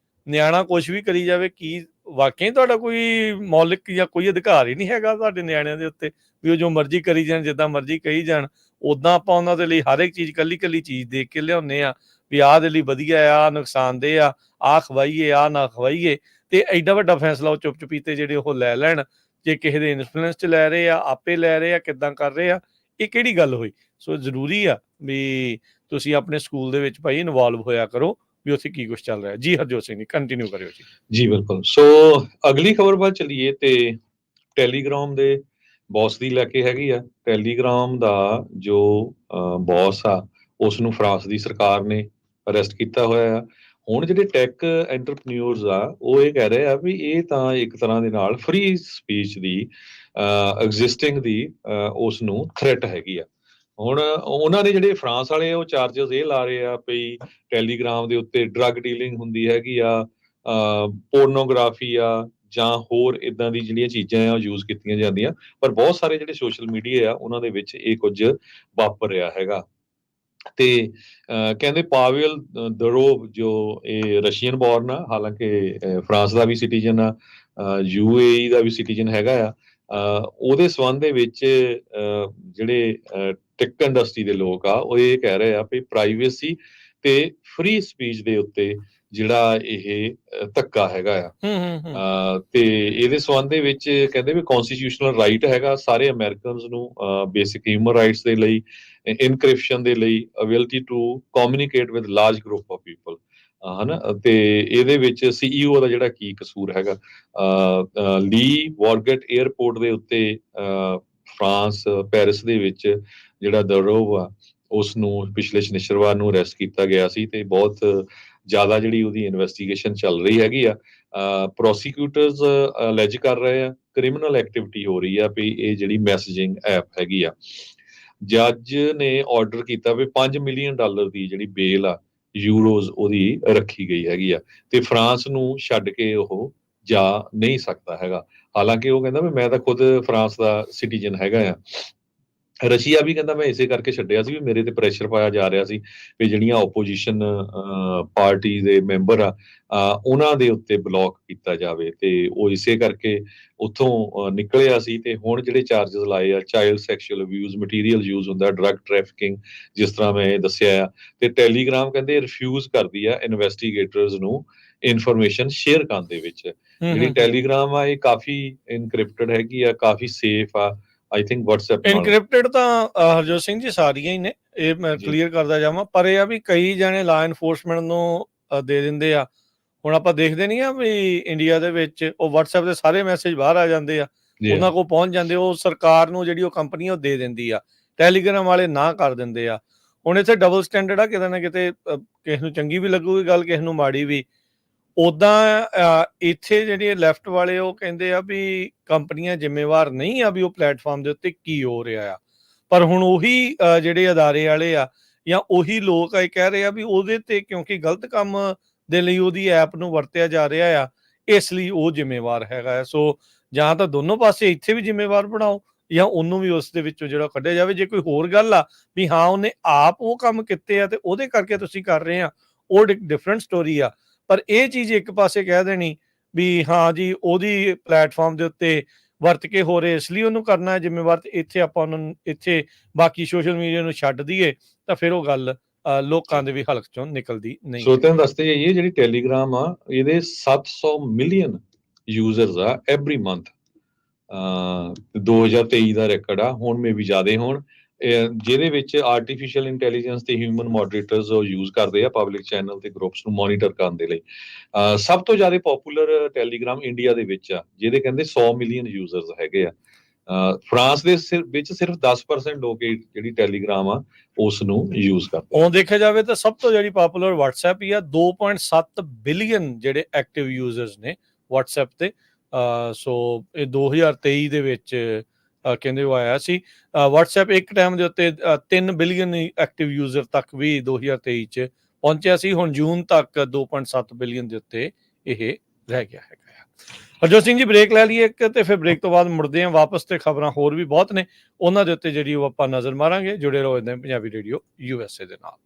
ਨਿਆਣਾ ਕੁਛ ਵੀ ਕਰੀ ਜਾਵੇ, ਕੀ ਵਾਕਈ ਤੁਹਾਡਾ ਕੋਈ ਮੌਲਿਕ ਜਾਂ ਕੋਈ ਅਧਿਕਾਰ ਹੀ ਨਹੀਂ ਹੈਗਾ ਤੁਹਾਡੇ ਨਿਆਣਿਆਂ ਦੇ ਉੱਤੇ ਵੀ ਉਹ ਜੋ ਮਰਜ਼ੀ ਕਰੀ ਜਾਣ, ਜਿੱਦਾਂ ਮਰਜ਼ੀ ਕਹੀ ਜਾਣ। ਉਦਾਂ ਆਪਾਂ ਉਹਨਾਂ ਦੇ ਲਈ ਹਰ ਇੱਕ ਚੀਜ਼ ਕੱਲੀ ਚੀਜ਼ ਦੇਖ ਕੇ ਲਿਆਉਂਦੇ ਆ ਵੀ ਆਹ ਦੇ ਲਈ ਵਧੀਆ ਆ, ਆਹ ਨੁਕਸਾਨਦੇਹ ਆ, ਆਹ ਖਵਾਈਏ, ਆਹ ਨਾ ਖਵਾਈਏ। ਤੇ ਐਡਾ ਵੱਡਾ ਫੈਸਲਾ ਉਹ ਚੁੱਪ ਚੁਪੀਤੇ ਜਿਹੜੇ ਉਹ ਲੈ ਲੈਣ। ਜੇ ਕਿਸੇ ਦੇ ਇਨਫਲੂਐਂਸ 'ਚ ਲੈ ਰਹੇ ਆ, ਆਪੇ ਲੈ ਰਹੇ ਆ, ਕਿੱਦਾਂ ਕਰ ਰਹੇ ਆ, ਇਹ ਕਿਹੜੀ ਗੱਲ ਹੋਈ? ਸੋ ਜ਼ਰੂਰੀ ਆ ਵੀ ਤੁਸੀਂ ਆਪਣੇ ਸਕੂਲ ਦੇ ਵਿੱਚ ਭਾਈ ਇਨਵੋਲਵ ਹੋਇਆ ਕਰੋ ਵੀ ਉੱਥੇ ਕੀ ਕੁਛ ਚੱਲ ਰਿਹਾ। ਜੀ ਹਰਜੋਤ ਸਿੰਘ ਜੀ, ਕੰਟੀਨਿਊ ਕਰਿਓ ਜੀ। ਜੀ ਬਿਲਕੁਲ। ਸੋ ਅਗਲੀ ਖਬਰ ਵੱਲ ਚੱਲੀਏ ਤੇ ਟੈਲੀਗ੍ਰਾਮ ਦੇ ਬੌਸ ਦੀ ਲੈ ਕੇ ਹੈਗੀ ਆ। ਟੈਲੀਗ੍ਰਾਮ ਦਾ ਜੋ ਬੌਸ ਆ, ਉਸ ਨੂੰ ਫਰਾਂਸ ਦੀ ਸਰਕਾਰ ਨੇ ਅਰੈਸਟ ਕੀਤਾ ਹੋਇਆ ਆ। ਹੁਣ ਜਿਹੜੇ ਟੈਕ ਐਂਟਰਪ੍ਰੀਨਿਓਰਸ ਆ, ਉਹ ਇਹ ਕਹਿ ਰਹੇ ਆ ਵੀ ਇਹ ਤਾਂ ਇੱਕ ਤਰ੍ਹਾਂ ਦੇ ਨਾਲ ਫ੍ਰੀ ਸਪੀਚ ਦੀ ਐਗਜ਼ਿਸਟਿੰਗ ਦੀ ਉਸ ਨੂੰ ਥ੍ਰੈਟ ਹੈਗੀ ਆ। ਹੁਣ ਉਹਨਾਂ ਨੇ ਜਿਹੜੇ ਫਰਾਂਸ ਵਾਲੇ ਉਹ ਚਾਰਜਸ ਇਹ ਲਾ ਰਹੇ ਆ ਵੀ ਟੈਲੀਗ੍ਰਾਮ ਦੇ ਉੱਤੇ ਡਰੱਗ ਡੀਲਿੰਗ ਹੁੰਦੀ ਹੈਗੀ ਆ, ਪੋਰਨੋਗ੍ਰਾਫੀ ਆ, ਜਾਂ ਹੋਰ ਇਦਾਂ ਦੀ ਜਿਹੜੀਆਂ ਚੀਜ਼ਾਂ ਆ ਉਹ ਯੂਜ਼ ਕੀਤੀਆਂ ਜਾਂਦੀਆਂ। ਪਰ ਬਹੁਤ ਸਾਰੇ ਜਿਹੜੇ ਸੋਸ਼ਲ ਮੀਡੀਆ ਆ ਉਹਨਾਂ ਦੇ ਵਿੱਚ ਇਹ ਕੁਝ ਵਾਪਰ ਰਿਹਾ ਹੈਗਾ। ਤੇ ਕਹਿੰਦੇ ਪਾਵੇਲ ਦਰੋਵ ਜੋ ਇਹ ਰਸ਼ੀਅਨ ਬੋਰਨ ਆ, ਹਾਲਾਂਕਿ ਫਰਾਂਸ ਦਾ ਵੀ ਸਿਟੀਜ਼ਨ ਆ, UAE ਦਾ ਵੀ ਸਿਟੀਜ਼ਨ ਹੈਗਾ ਆ। ਉਹਦੇ ਸੰਬੰਧ ਦੇ ਵਿੱਚ ਜਿਹੜੇ ਟੈਕ ਇੰਡਸਟਰੀ ਦੇ ਲੋਕ ਆ ਉਹ ਇਹ ਕਹਿ ਰਹੇ ਆ ਵੀ ਪ੍ਰਾਈਵੇਸੀ ਤੇ ਫ੍ਰੀ ਸਪੀਚ ਦੇ ਉੱਤੇ ਜਿਹੜਾ ਇਹ ਧੱਕਾ ਹੈਗਾ ਆ। ਤੇ ਇਹਦੇ ਸੰਬੰਧ ਦੇ ਵਿੱਚ ਕਹਿੰਦੇ ਵੀ ਕਨਸਟੀਟਿਊਸ਼ਨਲ ਰਾਈਟ ਹੈਗਾ ਸਾਰੇ ਅਮਰੀਕਨਸ ਨੂੰ ਬੇਸਿਕ ਹਿਊਮਨ ਰਾਈਟਸ ਦੇ ਲਈ, ਇਨਕ੍ਰਿਪਸ਼ਨ ਦੇ ਲਈ, ability to communicate with large group of people, ਹਨਾ। ਤੇ ਇਹਦੇ ਵਿੱਚ CEO ਦਾ ਜਿਹੜਾ ਕੀ ਕਸੂਰ ਹੈਗਾ। ਲੀ ਵਾਰਗੇਟ 에ਅਰਪੋਰਟ ਦੇ ਉੱਤੇ ਫਰਾਂਸ ਪੈਰਿਸ ਦੇ ਵਿੱਚ ਜਿਹੜਾ ਦਰੋਵ ਆ ਉਸ ਨੂੰ ਪਿਛਲੇ ਸ਼ਨੀਚਰਵਾਰ ਨੂੰ ਅਰੈਸਟ ਕੀਤਾ ਗਿਆ ਸੀ ਤੇ ਬਹੁਤ ਜ਼ਿਆਦਾ ਜਿਹੜੀ ਉਹਦੀ ਇਨਵੈਸਟੀਗੇਸ਼ਨ ਚੱਲ ਰਹੀ ਹੈਗੀ ਆ। ਪ੍ਰੋਸੀਕਿਊਟਰਸ ਅਲੈਜ ਕਰ ਰਹੇ ਆ ਕ੍ਰਿਮੀਨਲ ਐਕਟੀਵਿਟੀ ਹੋ ਰਹੀ ਆ ਵੀ ਇਹ ਜਿਹੜੀ ਮੈਸੇਜਿੰਗ ਐਪ ਹੈਗੀ ਆ। ਜੱਜ ਨੇ ਆਰਡਰ ਕੀਤਾ ਵੀ $5 ਮਿਲੀਅਨ ਦੀ ਜਿਹੜੀ ਬੇਲ ਆ ਯੂਰੋਜ਼ ਉਹਦੀ ਰੱਖੀ ਗਈ ਹੈਗੀ ਆ ਤੇ ਫਰਾਂਸ ਨੂੰ ਛੱਡ ਕੇ ਉਹ ਜਾ ਨਹੀਂ ਸਕਦਾ ਹੈਗਾ। ਹਾਲਾਂਕਿ ਉਹ ਕਹਿੰਦਾ ਵੀ ਮੈਂ ਤਾਂ ਖੁਦ ਫਰਾਂਸ ਦਾ ਸਿਟੀਜ਼ਨ ਹੈਗਾ ਆ। ਰਸ਼ੀਆ ਵੀ ਕਹਿੰਦਾ ਮੈਂ ਇਸੇ ਕਰਕੇ ਛੱਡਿਆ ਸੀ ਵੀ ਮੇਰੇ ਤੇ ਪ੍ਰੈਸ਼ਰ ਪਾਇਆ ਜਾ ਰਿਹਾ ਸੀ ਵੀ ਜਿਹੜੀਆਂ ਓਪੋਜੀਸ਼ਨ ਪਾਰਟੀ ਦੇ ਮੈਂਬਰ ਆ ਉਹਨਾਂ ਦੇ ਉੱਤੇ ਬਲੌਕ ਕੀਤਾ ਜਾਵੇ ਤੇ ਉਹ ਇਸੇ ਕਰਕੇ ਉੱਥੋਂ ਨਿਕਲਿਆ ਸੀ। ਤੇ ਹੁਣ ਜਿਹੜੇ ਚਾਰਜਸ ਲਾਏ ਆ child sexual abuse, material use ਹੁੰਦਾ, ਡਰੱਗ ਟ੍ਰੈਫਿਕਿੰਗ, ਜਿਸ ਤਰ੍ਹਾਂ ਮੈਂ ਇਹ ਦੱਸਿਆ ਆ। ਤੇ ਟੈਲੀਗ੍ਰਾਮ ਕਹਿੰਦੇ ਰਿਫਿਊਜ਼ ਕਰਦੀ ਆ ਇਨਵੈਸਟੀਗੇਟਰਸ ਨੂੰ ਇਨਫੋਰਮੇਸ਼ਨ ਸ਼ੇਅਰ ਕਰਨ ਦੇ ਵਿੱਚ। ਜਿਹੜੀ ਟੈਲੀਗ੍ਰਾਮ ਆ ਇਹ ਕਾਫੀ ਇਨਕ੍ਰਿਪਟਡ ਹੈਗੀ ਆ, ਕਾਫੀ ਸੇਫ ਆ ਆਈ ਥਿੰਕ WhatsApp ਨਾਲ। ਇਨਕ੍ਰਿਪਟਡ ਤਾਂ ਹਰਜੋਤ ਸਿੰਘ ਜੀ ਸਾਰੀਆਂ ਹੀ ਨੇ, ਇਹ ਮੈਂ ਕਲੀਅਰ ਕਰਦਾ ਜਾਵਾਂ। ਪਰ ਇਹ ਆ ਵੀ ਕਈ ਜਣੇ ਲਾ ਐਨਫੋਰਸਮੈਂਟ ਨੂੰ ਦੇ ਦਿੰਦੇ ਆ। ਹੁਣ ਆਪਾਂ ਦੇਖਦੇ ਨਹੀਂ ਆ ਵੀ ਇੰਡੀਆ ਦੇ ਵਿੱਚ ਉਹ WhatsApp ਦੇ ਸਾਰੇ ਮੈਸੇਜ ਬਾਹਰ ਆ ਜਾਂਦੇ ਆ, ਉਹਨਾਂ ਕੋਲ ਪਹੁੰਚ ਜਾਂਦੇ, ਉਹ ਸਰਕਾਰ ਨੂੰ ਜਿਹੜੀ ਉਹ ਕੰਪਨੀ ਉਹ ਦੇ ਦਿੰਦੀ ਆ। ਟੈਲੀਗ੍ਰਾਮ ਵਾਲੇ ਨਾ ਕਰ ਦਿੰਦੇ ਆ। ਹੁਣ ਇੱਥੇ ਡਬਲ ਸਟੈਂਡਰਡ ਆ, ਕਿਤੇ ਨਾ ਕਿਤੇ ਕਿਸੇ ਨੂੰ ਚੰਗੀ ਵੀ ਲੱਗੂਗੀ ਗੱਲ, ਕਿਸੇ ਨੂੰ ਮਾੜੀ ਵੀ। ਉੱਦਾਂ ਇੱਥੇ ਜਿਹੜੇ ਲੈਫਟ ਵਾਲੇ ਉਹ ਕਹਿੰਦੇ ਆ ਵੀ ਕੰਪਨੀਆਂ ਜ਼ਿੰਮੇਵਾਰ ਨਹੀਂ ਆ ਵੀ ਉਹ ਪਲੇਟਫਾਰਮ ਦੇ ਉੱਤੇ ਕੀ ਹੋ ਰਿਹਾ ਆ। ਪਰ ਹੁਣ ਉਹੀ ਜਿਹੜੇ ਅਦਾਰੇ ਵਾਲੇ ਆ ਜਾਂ ਉਹੀ ਲੋਕ ਆ ਇਹ ਕਹਿ ਰਹੇ ਆ ਵੀ ਉਹਦੇ ਤੇ ਕਿਉਂਕਿ ਗਲਤ ਕੰਮ ਦੇ ਲਈ ਉਹਦੀ ਐਪ ਨੂੰ ਵਰਤਿਆ ਜਾ ਰਿਹਾ ਆ, ਇਸ ਲਈ ਉਹ ਜ਼ਿੰਮੇਵਾਰ ਹੈਗਾ ਆ। ਸੋ ਜਾਂ ਤਾਂ ਦੋਨੋਂ ਪਾਸੇ ਇੱਥੇ ਵੀ ਜ਼ਿੰਮੇਵਾਰ ਬਣਾਓ ਜਾਂ ਉਹਨੂੰ ਵੀ ਉਸ ਦੇ ਵਿੱਚੋਂ ਜਿਹੜਾ ਕੱਢਿਆ ਜਾਵੇ। ਜੇ ਕੋਈ ਹੋਰ ਗੱਲ ਆ ਵੀ ਹਾਂ ਉਹਨੇ ਆਪ ਉਹ ਕੰਮ ਕੀਤੇ ਆ ਤੇ ਉਹਦੇ ਕਰਕੇ ਤੁਸੀਂ ਕਰ ਰਹੇ ਆ, ਉਹ ਡਿਫਰੈਂਟ ਸਟੋਰੀ ਆ। ਪਰ ਇਹ ਚੀਜ਼ ਇੱਕ ਪਾਸੇ ਕਹਿ ਦੇਣੀ ਵੀ ਹਾਂ ਜੀ ਉਹਦੀ ਪਲੇਟਫਾਰਮ ਦੇ ਉੱਤੇ ਵਰਤ ਕੇ ਹੋ ਰਹੇ ਇਸ ਲਈ ਉਹਨੂੰ ਕਰਨਾ ਹੈ ਜ਼ਿੰਮੇਵਾਰ, ਤੇ ਇੱਥੇ ਆਪਾਂ ਉਹਨੂੰ ਇੱਥੇ ਬਾਕੀ ਸੋਸ਼ਲ ਮੀਡੀਆ ਨੂੰ ਛੱਡ ਦਈਏ ਤਾਂ ਫਿਰ ਉਹ ਗੱਲ ਲੋਕਾਂ ਦੇ ਵੀ ਹਲਕ ਚੋਂ ਨਿਕਲਦੀ ਨਹੀਂ। ਸੋ ਦੱਸਦੇ ਜਾਈਏ ਜਿਹੜੀ ਟੈਲੀਗ੍ਰਾਮ ਆ ਇਹਦੇ 700 ਮਿਲੀਅਨ ਯੂਜ਼ਰਸ ਆ ਐਵਰੀ ਮੰਥ। 2023 ਦਾ ਰਿਕਾਰਡ ਆ, ਹੁਣ ਮੇ ਵੀ ਜ਼ਿਆਦਾ ਹੋਣ, ਜਿਹਦੇ ਵਿੱਚ ਆਰਟੀਫਿਸ਼ੀਅਲ ਇੰਟੈਲੀਜੈਂਸ ਤੇ ਹਿਊਮਨ ਮੋਡਰੇਟਰਸ ਉਹ ਯੂਜ਼ ਕਰਦੇ ਆ ਪਬਲਿਕ ਚੈਨਲ ਤੇ ਗਰੁੱਪਸ ਨੂੰ ਮੋਨੀਟਰ ਕਰਨ ਦੇ ਲਈ। ਸਭ ਤੋਂ ਜ਼ਿਆਦਾ ਪਪੂਲਰ ਟੈਲੀਗ੍ਰਾਮ ਇੰਡੀਆ ਦੇ ਵਿੱਚ ਆ, ਜਿਹਦੇ ਕਹਿੰਦੇ 100 ਮਿਲੀਅਨ ਯੂਜ਼ਰਸ ਹੈਗੇ ਆ। ਫਰਾਂਸ ਦੇ ਵਿੱਚ ਸਿਰਫ 10% ਲੋਕ ਜਿਹੜੀ ਟੈਲੀਗ੍ਰਾਮ ਆ ਉਸ ਨੂੰ ਯੂਜ਼ ਕਰਦੇ। ਹੁਣ ਦੇਖਿਆ ਜਾਵੇ ਤਾਂ ਸਭ ਤੋਂ ਜਿਹੜੀ ਪਪੂਲਰ WhatsApp ਹੀ ਆ, 2.7 ਬਿਲੀਅਨ ਜਿਹੜੇ ਐਕਟਿਵ ਯੂਜ਼ਰਸ ਨੇ WhatsApp ਤੇ। ਸੋ ਇਹ 2023 ਦੇ ਵਿੱਚ ਕਹਿੰਦੇ ਉਹ ਆਇਆ ਸੀ। WhatsApp ਇੱਕ ਟਾਈਮ ਦੇ ਉੱਤੇ 3 ਬਿਲੀਅਨ ਐਕਟਿਵ ਯੂਜ਼ਰ ਤੱਕ ਵੀ 2023 ਚ ਪਹੁੰਚਿਆ ਸੀ। ਹੁਣ ਜੂਨ ਤੱਕ 2.7 ਬਿਲੀਅਨ ਦੇ ਉੱਤੇ ਇਹ ਰਹਿ ਗਿਆ ਹੈਗਾ ਆ। ਹਰਜੋਤ ਸਿੰਘ ਜੀ, ਬ੍ਰੇਕ ਲੈ ਲਈਏ ਇੱਕ, ਤੇ ਫਿਰ ਬ੍ਰੇਕ ਤੋਂ ਬਾਅਦ ਮੁੜਦੇ ਹਾਂ ਵਾਪਸ, ਤੇ ਖਬਰਾਂ ਹੋਰ ਵੀ ਬਹੁਤ ਨੇ, ਉਹਨਾਂ ਦੇ ਉੱਤੇ ਜਿਹੜੀ ਉਹ ਆਪਾਂ ਨਜ਼ਰ ਮਾਰਾਂਗੇ। ਜੁੜੇ ਰਹੋ ਇੱਦਾਂ ਹੀ ਪੰਜਾਬੀ ਰੇਡੀਓ USA ਦੇ ਨਾਲ।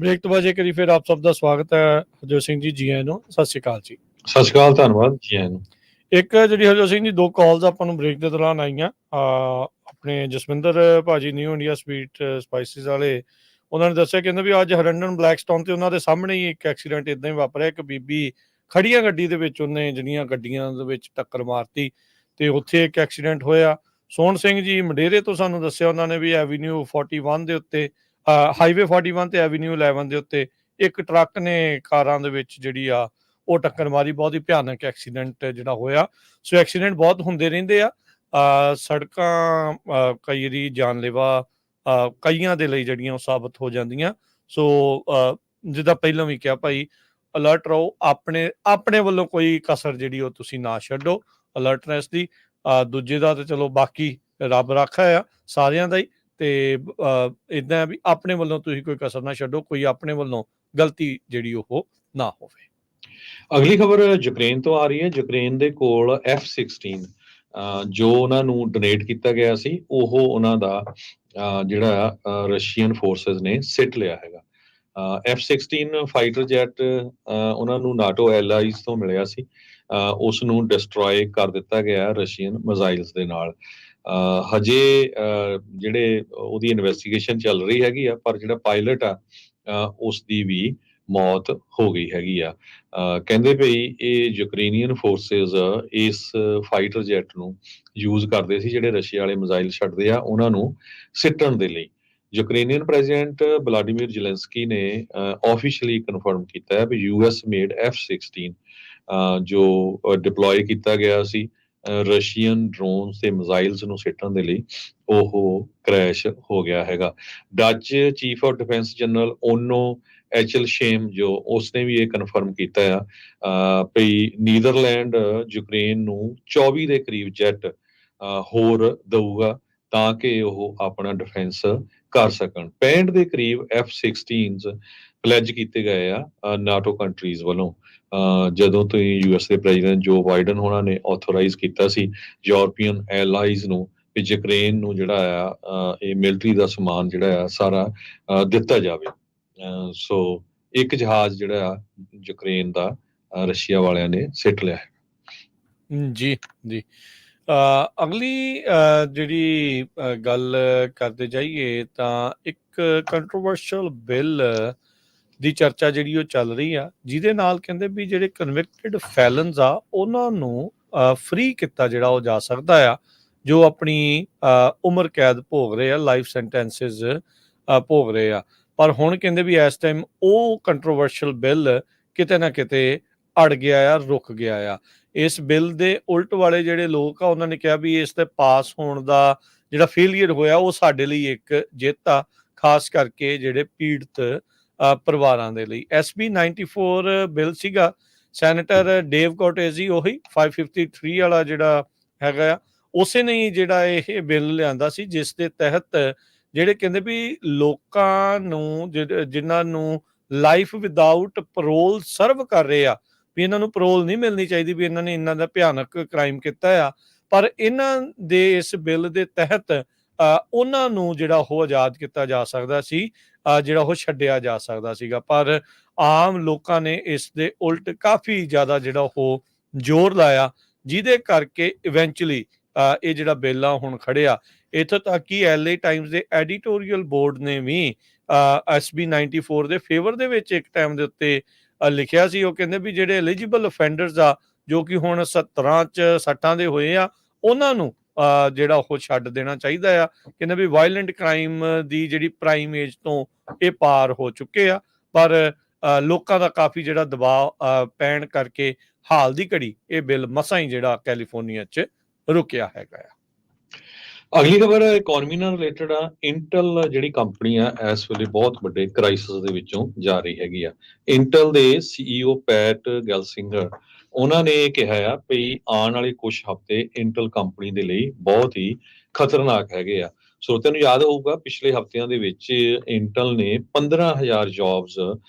ਬ੍ਰੇਕ ਤੋਂ ਬਾਅਦ ਜੇ ਕਰੀ ਫਿਰ ਆਪ ਸਭ ਦਾ ਸਵਾਗਤ ਹੈ ਹਰਜੋਤ ਸਿੰਘ ਜੀ, ਜੀ ਆਇਆਂ ਨੂੰ, ਸਤਿ ਸ਼੍ਰੀ ਅਕਾਲ ਜੀ। ਸਤਿ ਸ਼੍ਰੀ ਅਕਾਲ, ਧੰਨਵਾਦ ਜੀ ਆਇਆਂ ਨੂੰ। ਇੱਕ ਜਿਹੜੀ ਹਰਜੋਤ ਸਿੰਘ ਜੀ 2 ਕਾਲਸ ਆਪਾਂ ਨੂੰ ਬ੍ਰੇਕ ਦੇ ਦੌਰਾਨ ਆਈਆਂ, ਆਪਣੇ ਜਸਵਿੰਦਰ ਭਾਜੀ ਨਿਊ ਇੰਡੀਆ ਸਵੀਟ ਸਪਾਈਸਿਸ ਵਾਲੇ, ਉਹਨਾਂ ਨੇ ਦੱਸਿਆ ਕਹਿੰਦੇ ਵੀ ਅੱਜ ਹਰੰਡਨ ਬਲੈਕਸਟੋਨ ਤੇ ਉਹਨਾਂ ਦੇ ਸਾਹਮਣੇ ਹੀ ਇੱਕ ਐਕਸੀਡੈਂਟ ਇਦਾਂ ਹੀ ਵਾਪਰਿਆ। ਇੱਕ ਬੀਬੀ ਖੜੀਆਂ ਗੱਡੀ ਦੇ ਵਿੱਚ ਉਹਨੇ ਜਿਹੜੀਆਂ ਗੱਡੀਆਂ ਦੇ ਵਿੱਚ ਟੱਕਰ ਮਾਰਤੀ ਤੇ ਉੱਥੇ ਇੱਕ ਐਕਸੀਡੈਂਟ ਹੋਇਆ। ਸੋਹਣ ਸਿੰਘ ਜੀ ਮੰਡੇਰੇ ਤੋਂ ਸਾਨੂੰ ਦੱਸਿਆ ਉਹਨਾਂ ਨੇ ਵੀ ਐਵੀਨਿਊ 41 ਦੇ ਉੱਤੇ, ਹਾਈਵੇ 41 ਤੇ ਐਵੀਨਿਊ 11 ਦੇ ਉੱਤੇ ਇੱਕ ਟਰੱਕ ਨੇ ਕਾਰਾਂ ਦੇ ਵਿੱਚ ਜਿਹੜੀ ਆ ਉਹ ਟੱਕਰ ਮਾਰੀ। ਬਹੁਤ ਹੀ ਭਿਆਨਕ ਐਕਸੀਡੈਂਟ ਜਿਹੜਾ ਹੋਇਆ। ਸੋ ਐਕਸੀਡੈਂਟ ਬਹੁਤ ਹੁੰਦੇ ਰਹਿੰਦੇ ਆ, ਸੜਕਾਂ ਕਈ ਵਾਰੀ ਜਾਨਲੇਵਾ ਕਈਆਂ ਦੇ ਲਈ ਜਿਹੜੀਆਂ ਉਹ ਸਾਬਤ ਹੋ ਜਾਂਦੀਆਂ। ਸੋ ਜਿੱਦਾਂ ਪਹਿਲਾਂ ਵੀ ਕਿਹਾ ਭਾਈ, ਅਲਰਟ ਰਹੋ, ਆਪਣੇ ਵੱਲੋਂ ਕੋਈ ਕਸਰ ਜਿਹੜੀ ਉਹ ਤੁਸੀਂ ਨਾ ਛੱਡੋ ਅਲਰਟਨੈਸ ਦੀ। ਦੂਜੇ ਦਾ ਤੇ ਚਲੋ ਬਾਕੀ ਰੱਬ ਰਾਖਾ ਆ ਸਾਰਿਆਂ ਦਾ ਹੀ, ਤੇ ਇਦਾਂ ਵੀ ਆਪਣੇ ਵੱਲੋਂ ਤੁਸੀਂ ਕੋਈ ਕਸਰ ਨਾ ਛੱਡੋ, ਕੋਈ ਆਪਣੇ ਵੱਲੋਂ ਗਲਤੀ ਜਿਹੜੀ ਉਹ ਨਾ ਹੋਵੇ। ਅਗਲੀ ਖਬਰ ਯੂਕਰੇਨ ਤੋਂ ਆ ਰਹੀ ਹੈ। ਯੂਕਰੇਨ ਦੇ ਕੋਲ F-16 ਜੋ ਉਹਨਾਂ ਨੂੰ ਡੋਨੇਟ ਕੀਤਾ ਗਿਆ ਸੀ, ਉਹ ਉਹਨਾਂ ਦਾ ਜਿਹੜਾ ਰਸ਼ੀਅਨ ਫੋਰਸਿਸ ਨੇ ਸਿੱਟ ਲਿਆ ਹੈਗਾ। F-16 ਫਾਈਟਰ ਜੈਟ ਉਹਨਾਂ ਨੂੰ ਨਾਟੋ ਐਲਾਈਜ਼ ਤੋਂ ਮਿਲਿਆ ਸੀ, ਉਸ ਨੂੰ ਡਿਸਟਰੋਏ ਕਰ ਦਿੱਤਾ ਗਿਆ ਰਸ਼ੀਅਨ ਮਿਜ਼ਾਈਲਸ ਦੇ ਨਾਲ। ਹਜੇ ਜਿਹੜੇ ਉਹਦੀ ਇਨਵੈਸਟੀਗੇਸ਼ਨ ਚੱਲ ਰਹੀ ਹੈਗੀ ਆ, ਪਰ ਜਿਹੜਾ ਪਾਇਲਟ ਆ ਉਸ ਦੀ ਵੀ ਮੌਤ ਹੋ ਗਈ ਹੈਗੀ ਆ। ਕਹਿੰਦੇ ਭਈ ਇਹ ਯੂਕਰੇਨੀਅਨ ਫੋਰਸਿਸ ਇਸ ਫਾਈਟਰ ਜੈਟ ਨੂੰ ਯੂਜ਼ ਕਰਦੇ ਸੀ, ਜਿਹੜੇ ਰਸ਼ੀਆ ਵਾਲੇ ਮਿਜ਼ਾਈਲ ਛੱਡਦੇ ਆ ਉਹਨਾਂ ਨੂੰ ਸਿੱਟਣ ਦੇ ਲਈ। ਯੂਕਰੇਨੀਅਨ ਪ੍ਰੈਜ਼ੀਡੈਂਟ ਵਲਾਡੀਮੀਰ ਜ਼ੈਲੈਂਸਕੀ ਨੇ ਆਫੀਸ਼ੀਅਲੀ ਕਨਫਰਮ ਕੀਤਾ ਹੈ ਵੀ US ਮੇਡ F-16 ਜੋ ਡਿਪਲੋਏ ਕੀਤਾ ਗਿਆ ਸੀ ਰਸ਼ੀਅਨ ਡਰੋਨਸ ਤੇ ਮਿਜ਼ਾਈਲਸ ਨੂੰ ਸਿੱਟਣ ਦੇ ਲਈ, ਉਹ ਕ੍ਰੈਸ਼ ਹੋ ਗਿਆ ਹੈਗਾ। Dutch chief of defence general Onno Eichelsheim ਜੋ ਉਸਨੇ ਵੀ ਇਹ ਕਨਫਰਮ ਕੀਤਾ ਆ ਭਈ ਨੀਦਰਲੈਂਡ ਯੂਕਰੇਨ ਨੂੰ 24 ਦੇ ਕਰੀਬ ਜੈਟ ਹੋਰ ਦਊਗਾ ਤਾਂ ਕਿ ਉਹ ਆਪਣਾ ਡਿਫੈਂਸ ਕਰ ਸਕਣ। 65 ਦੇ ਕਰੀਬ F-16 ਪਲੈਜ ਕੀਤੇ ਗਏ ਆ ਨਾਟੋ ਕੰਟਰੀਜ਼ ਵੱਲੋਂ ਜਦੋਂ ਤੋਂ US ਦੇ ਪ੍ਰੈਜ਼ੀਡੈਂਟ ਜੋ ਬਾਈਡਨ ਹੋਣਾ ਨੇ ਆਥੋਰਾਈਜ਼ ਕੀਤਾ ਸੀ ਯੂਰਪੀਅਨ ਐਲਾਈਜ਼ ਨੂੰ ਕਿ ਯੂਕਰੇਨ ਨੂੰ ਜਿਹੜਾ ਆ ਇਹ ਮਿਲਟਰੀ ਦਾ ਸਮਾਨ ਜਿਹੜਾ ਆ ਸਾਰਾ ਦਿੱਤਾ ਜਾਵੇ। ਸੋ ਇੱਕ ਜਹਾਜ਼ ਜਿਹੜਾ ਆ ਯੂਕਰੇਨ ਦਾ ਰਸ਼ੀਆ ਵਾਲਿਆਂ ਨੇ ਸਿੱਟ ਲਿਆ ਹੈ। ਜੀ ਜੀ, ਅਗਲੀ ਜਿਹੜੀ ਗੱਲ ਕਰਦੇ ਜਾਈਏ ਤਾਂ ਇੱਕ ਕੰਟਰੋਵਰਸ਼ੀਅਲ ਬਿੱਲ ਦੀ ਚਰਚਾ ਜਿਹੜੀ ਉਹ ਚੱਲ ਰਹੀ ਆ, ਜਿਹਦੇ ਨਾਲ ਕਹਿੰਦੇ ਵੀ ਜਿਹੜੇ ਕਨਵਿਕਟਡ ਫੈਲਨਸ ਆ ਉਹਨਾਂ ਨੂੰ ਫ੍ਰੀ ਕੀਤਾ ਜਿਹੜਾ ਉਹ ਜਾ ਸਕਦਾ ਆ, ਜੋ ਆਪਣੀ ਉਮਰ ਕੈਦ ਭੋਗ ਰਹੇ ਆ, ਲਾਈਫ ਸੈਂਟੈਂਸਿਸ ਭੋਗ ਰਹੇ ਆ। ਪਰ ਹੁਣ ਕਹਿੰਦੇ ਵੀ ਇਸ ਟਾਈਮ ਉਹ ਕੰਟਰੋਵਰਸ਼ੀਅਲ ਬਿੱਲ ਕਿਤੇ ਨਾ ਕਿਤੇ ਅੜ ਗਿਆ ਆ, ਰੁਕ ਗਿਆ ਆ। ਇਸ ਬਿੱਲ ਦੇ ਉਲਟ ਵਾਲੇ ਜਿਹੜੇ ਲੋਕ ਆ ਉਹਨਾਂ ਨੇ ਕਿਹਾ ਵੀ ਇਸ ਤੇ ਪਾਸ ਹੋਣ ਦਾ ਜਿਹੜਾ ਫੇਲੀਅਰ ਹੋਇਆ ਉਹ ਸਾਡੇ ਲਈ ਇੱਕ ਜਿੱਤ ਆ, ਖਾਸ ਕਰਕੇ ਜਿਹੜੇ ਪੀੜਤ ਪਰਿਵਾਰਾਂ ਦੇ ਲਈ। SB 94 ਬਿੱਲ ਸੀਗਾ, ਸੈਨੇਟਰ ਡੇਵ ਕੋਟੇਜ਼ੀ ਉਹੀ 553 ਵਾਲਾ ਜਿਹੜਾ ਹੈਗਾ ਆ, ਉਸੇ ਨੇ ਜਿਹੜਾ ਇਹ ਬਿੱਲ ਲਿਆਂਦਾ ਸੀ, ਜਿਸ ਦੇ ਤਹਿਤ ਜਿਹੜੇ ਕਹਿੰਦੇ ਵੀ ਲੋਕਾਂ ਨੂੰ ਜਿਨ੍ਹਾਂ ਨੂੰ ਲਾਈਫ ਵਿਦਾਊਟ ਪਰੋਲ ਸਰਵ ਕਰ ਰਹੇ ਆ, ਵੀ ਇਹਨਾਂ ਨੂੰ ਪਰੋਲ ਨਹੀਂ ਮਿਲਣੀ ਚਾਹੀਦੀ, ਵੀ ਇਹਨਾਂ ਨੇ ਇਹਨਾਂ ਦਾ ਭਿਆਨਕ ਕ੍ਰਾਈਮ ਕੀਤਾ ਆ, ਪਰ ਇਹਨਾਂ ਦੇ ਇਸ ਬਿੱਲ ਦੇ ਤਹਿਤ ਉਹਨਾਂ ਨੂੰ ਜਿਹੜਾ ਉਹ ਆਜ਼ਾਦ ਕੀਤਾ ਜਾ ਸਕਦਾ ਸੀ, ਜਿਹੜਾ ਉਹ ਛੱਡਿਆ ਜਾ ਸਕਦਾ ਸੀਗਾ। ਪਰ ਆਮ ਲੋਕਾਂ ਨੇ ਇਸ ਦੇ ਉਲਟ ਕਾਫੀ ਜ਼ਿਆਦਾ ਜਿਹੜਾ ਉਹ ਜ਼ੋਰ ਲਾਇਆ, ਜਿਹਦੇ ਕਰਕੇ ਇਵੈਂਚੁਅਲੀ ਇਹ ਜਿਹੜਾ ਬਿੱਲ ਆ ਹੁਣ ਖੜਿਆ। ਇੱਥੋਂ ਤੱਕ ਕਿ LA ਟਾਈਮਸ ਦੇ ਐਡੀਟੋਰੀਅਲ ਬੋਰਡ ਨੇ ਵੀ SB 94 ਦੇ ਫੇਵਰ ਦੇ ਵਿੱਚ ਇੱਕ ਟਾਈਮ ਦੇ ਉੱਤੇ ਲਿਖਿਆ ਸੀ। ਉਹ ਕਹਿੰਦੇ ਵੀ ਜਿਹੜੇ ਐਲੀਜੀਬਲ ਅਫੈਂਡਰਸ ਆ, ਜੋ ਕਿ ਹੁਣ 70 ਚ 60 ਦੇ ਹੋਏ ਆ, ਉਹਨਾਂ ਨੂੰ ਜਿਹੜਾ ਉਹ ਛੱਡ ਦੇਣਾ ਚਾਹੀਦਾ ਆ। ਕਹਿੰਦੇ ਵੀ ਵਾਇਲੈਂਟ ਕ੍ਰਾਈਮ ਦੀ ਜਿਹੜੀ ਪ੍ਰਾਈਮ ਏਜ ਤੋਂ ਇਹ ਪਾਰ ਹੋ ਚੁੱਕੇ ਆ, ਪਰ ਲੋਕਾਂ ਦਾ ਕਾਫੀ ਜਿਹੜਾ ਦਬਾਅ ਪੈਣ ਕਰਕੇ ਹਾਲ ਦੀ ਘੜੀ ਇਹ ਬਿੱਲ ਮਸਾਂ ਹੀ ਜਿਹੜਾ ਕੈਲੀਫੋਰਨੀਆ 'ਚ ਰੁਕਿਆ ਹੈਗਾ ਆ। ਅਗਲੀ ਖਬਰ ਇਕਨੋਮੀ ਨਾਲ ਰਿਲੇਟਡ ਆ। ਇੰਟਲ ਜਿਹੜੀ ਕੰਪਨੀ ਆ ਇਸ ਵੇਲੇ ਬਹੁਤ ਵੱਡੇ ਕ੍ਰਾਈਸਿਸ ਦੇ ਵਿੱਚੋਂ ਜਾ ਰਹੀ ਹੈਗੀ ਆ। ਇੰਟਲ ਦੇ CEO ਪੈਟ ਗੈਲਸਿੰਗਰ ਉਹਨਾਂ ਨੇ ਕਿਹਾ ਆ ਵੀ ਆਉਣ ਵਾਲੇ ਕੁਝ ਹਫ਼ਤੇ ਇੰਟਲ ਕੰਪਨੀ ਦੇ ਲਈ ਬਹੁਤ ਹੀ ਖਤਰਨਾਕ ਹੈਗੇ ਆ। ਸਰੋਤਿਆਂ ਨੂੰ ਯਾਦ ਹੋਊਗਾ ਪਿਛਲੇ ਹਫ਼ਤਿਆਂ ਦੇ ਵਿੱਚ ਇੰਟਲ ਨੇ 15,000 ਜੌਬਸ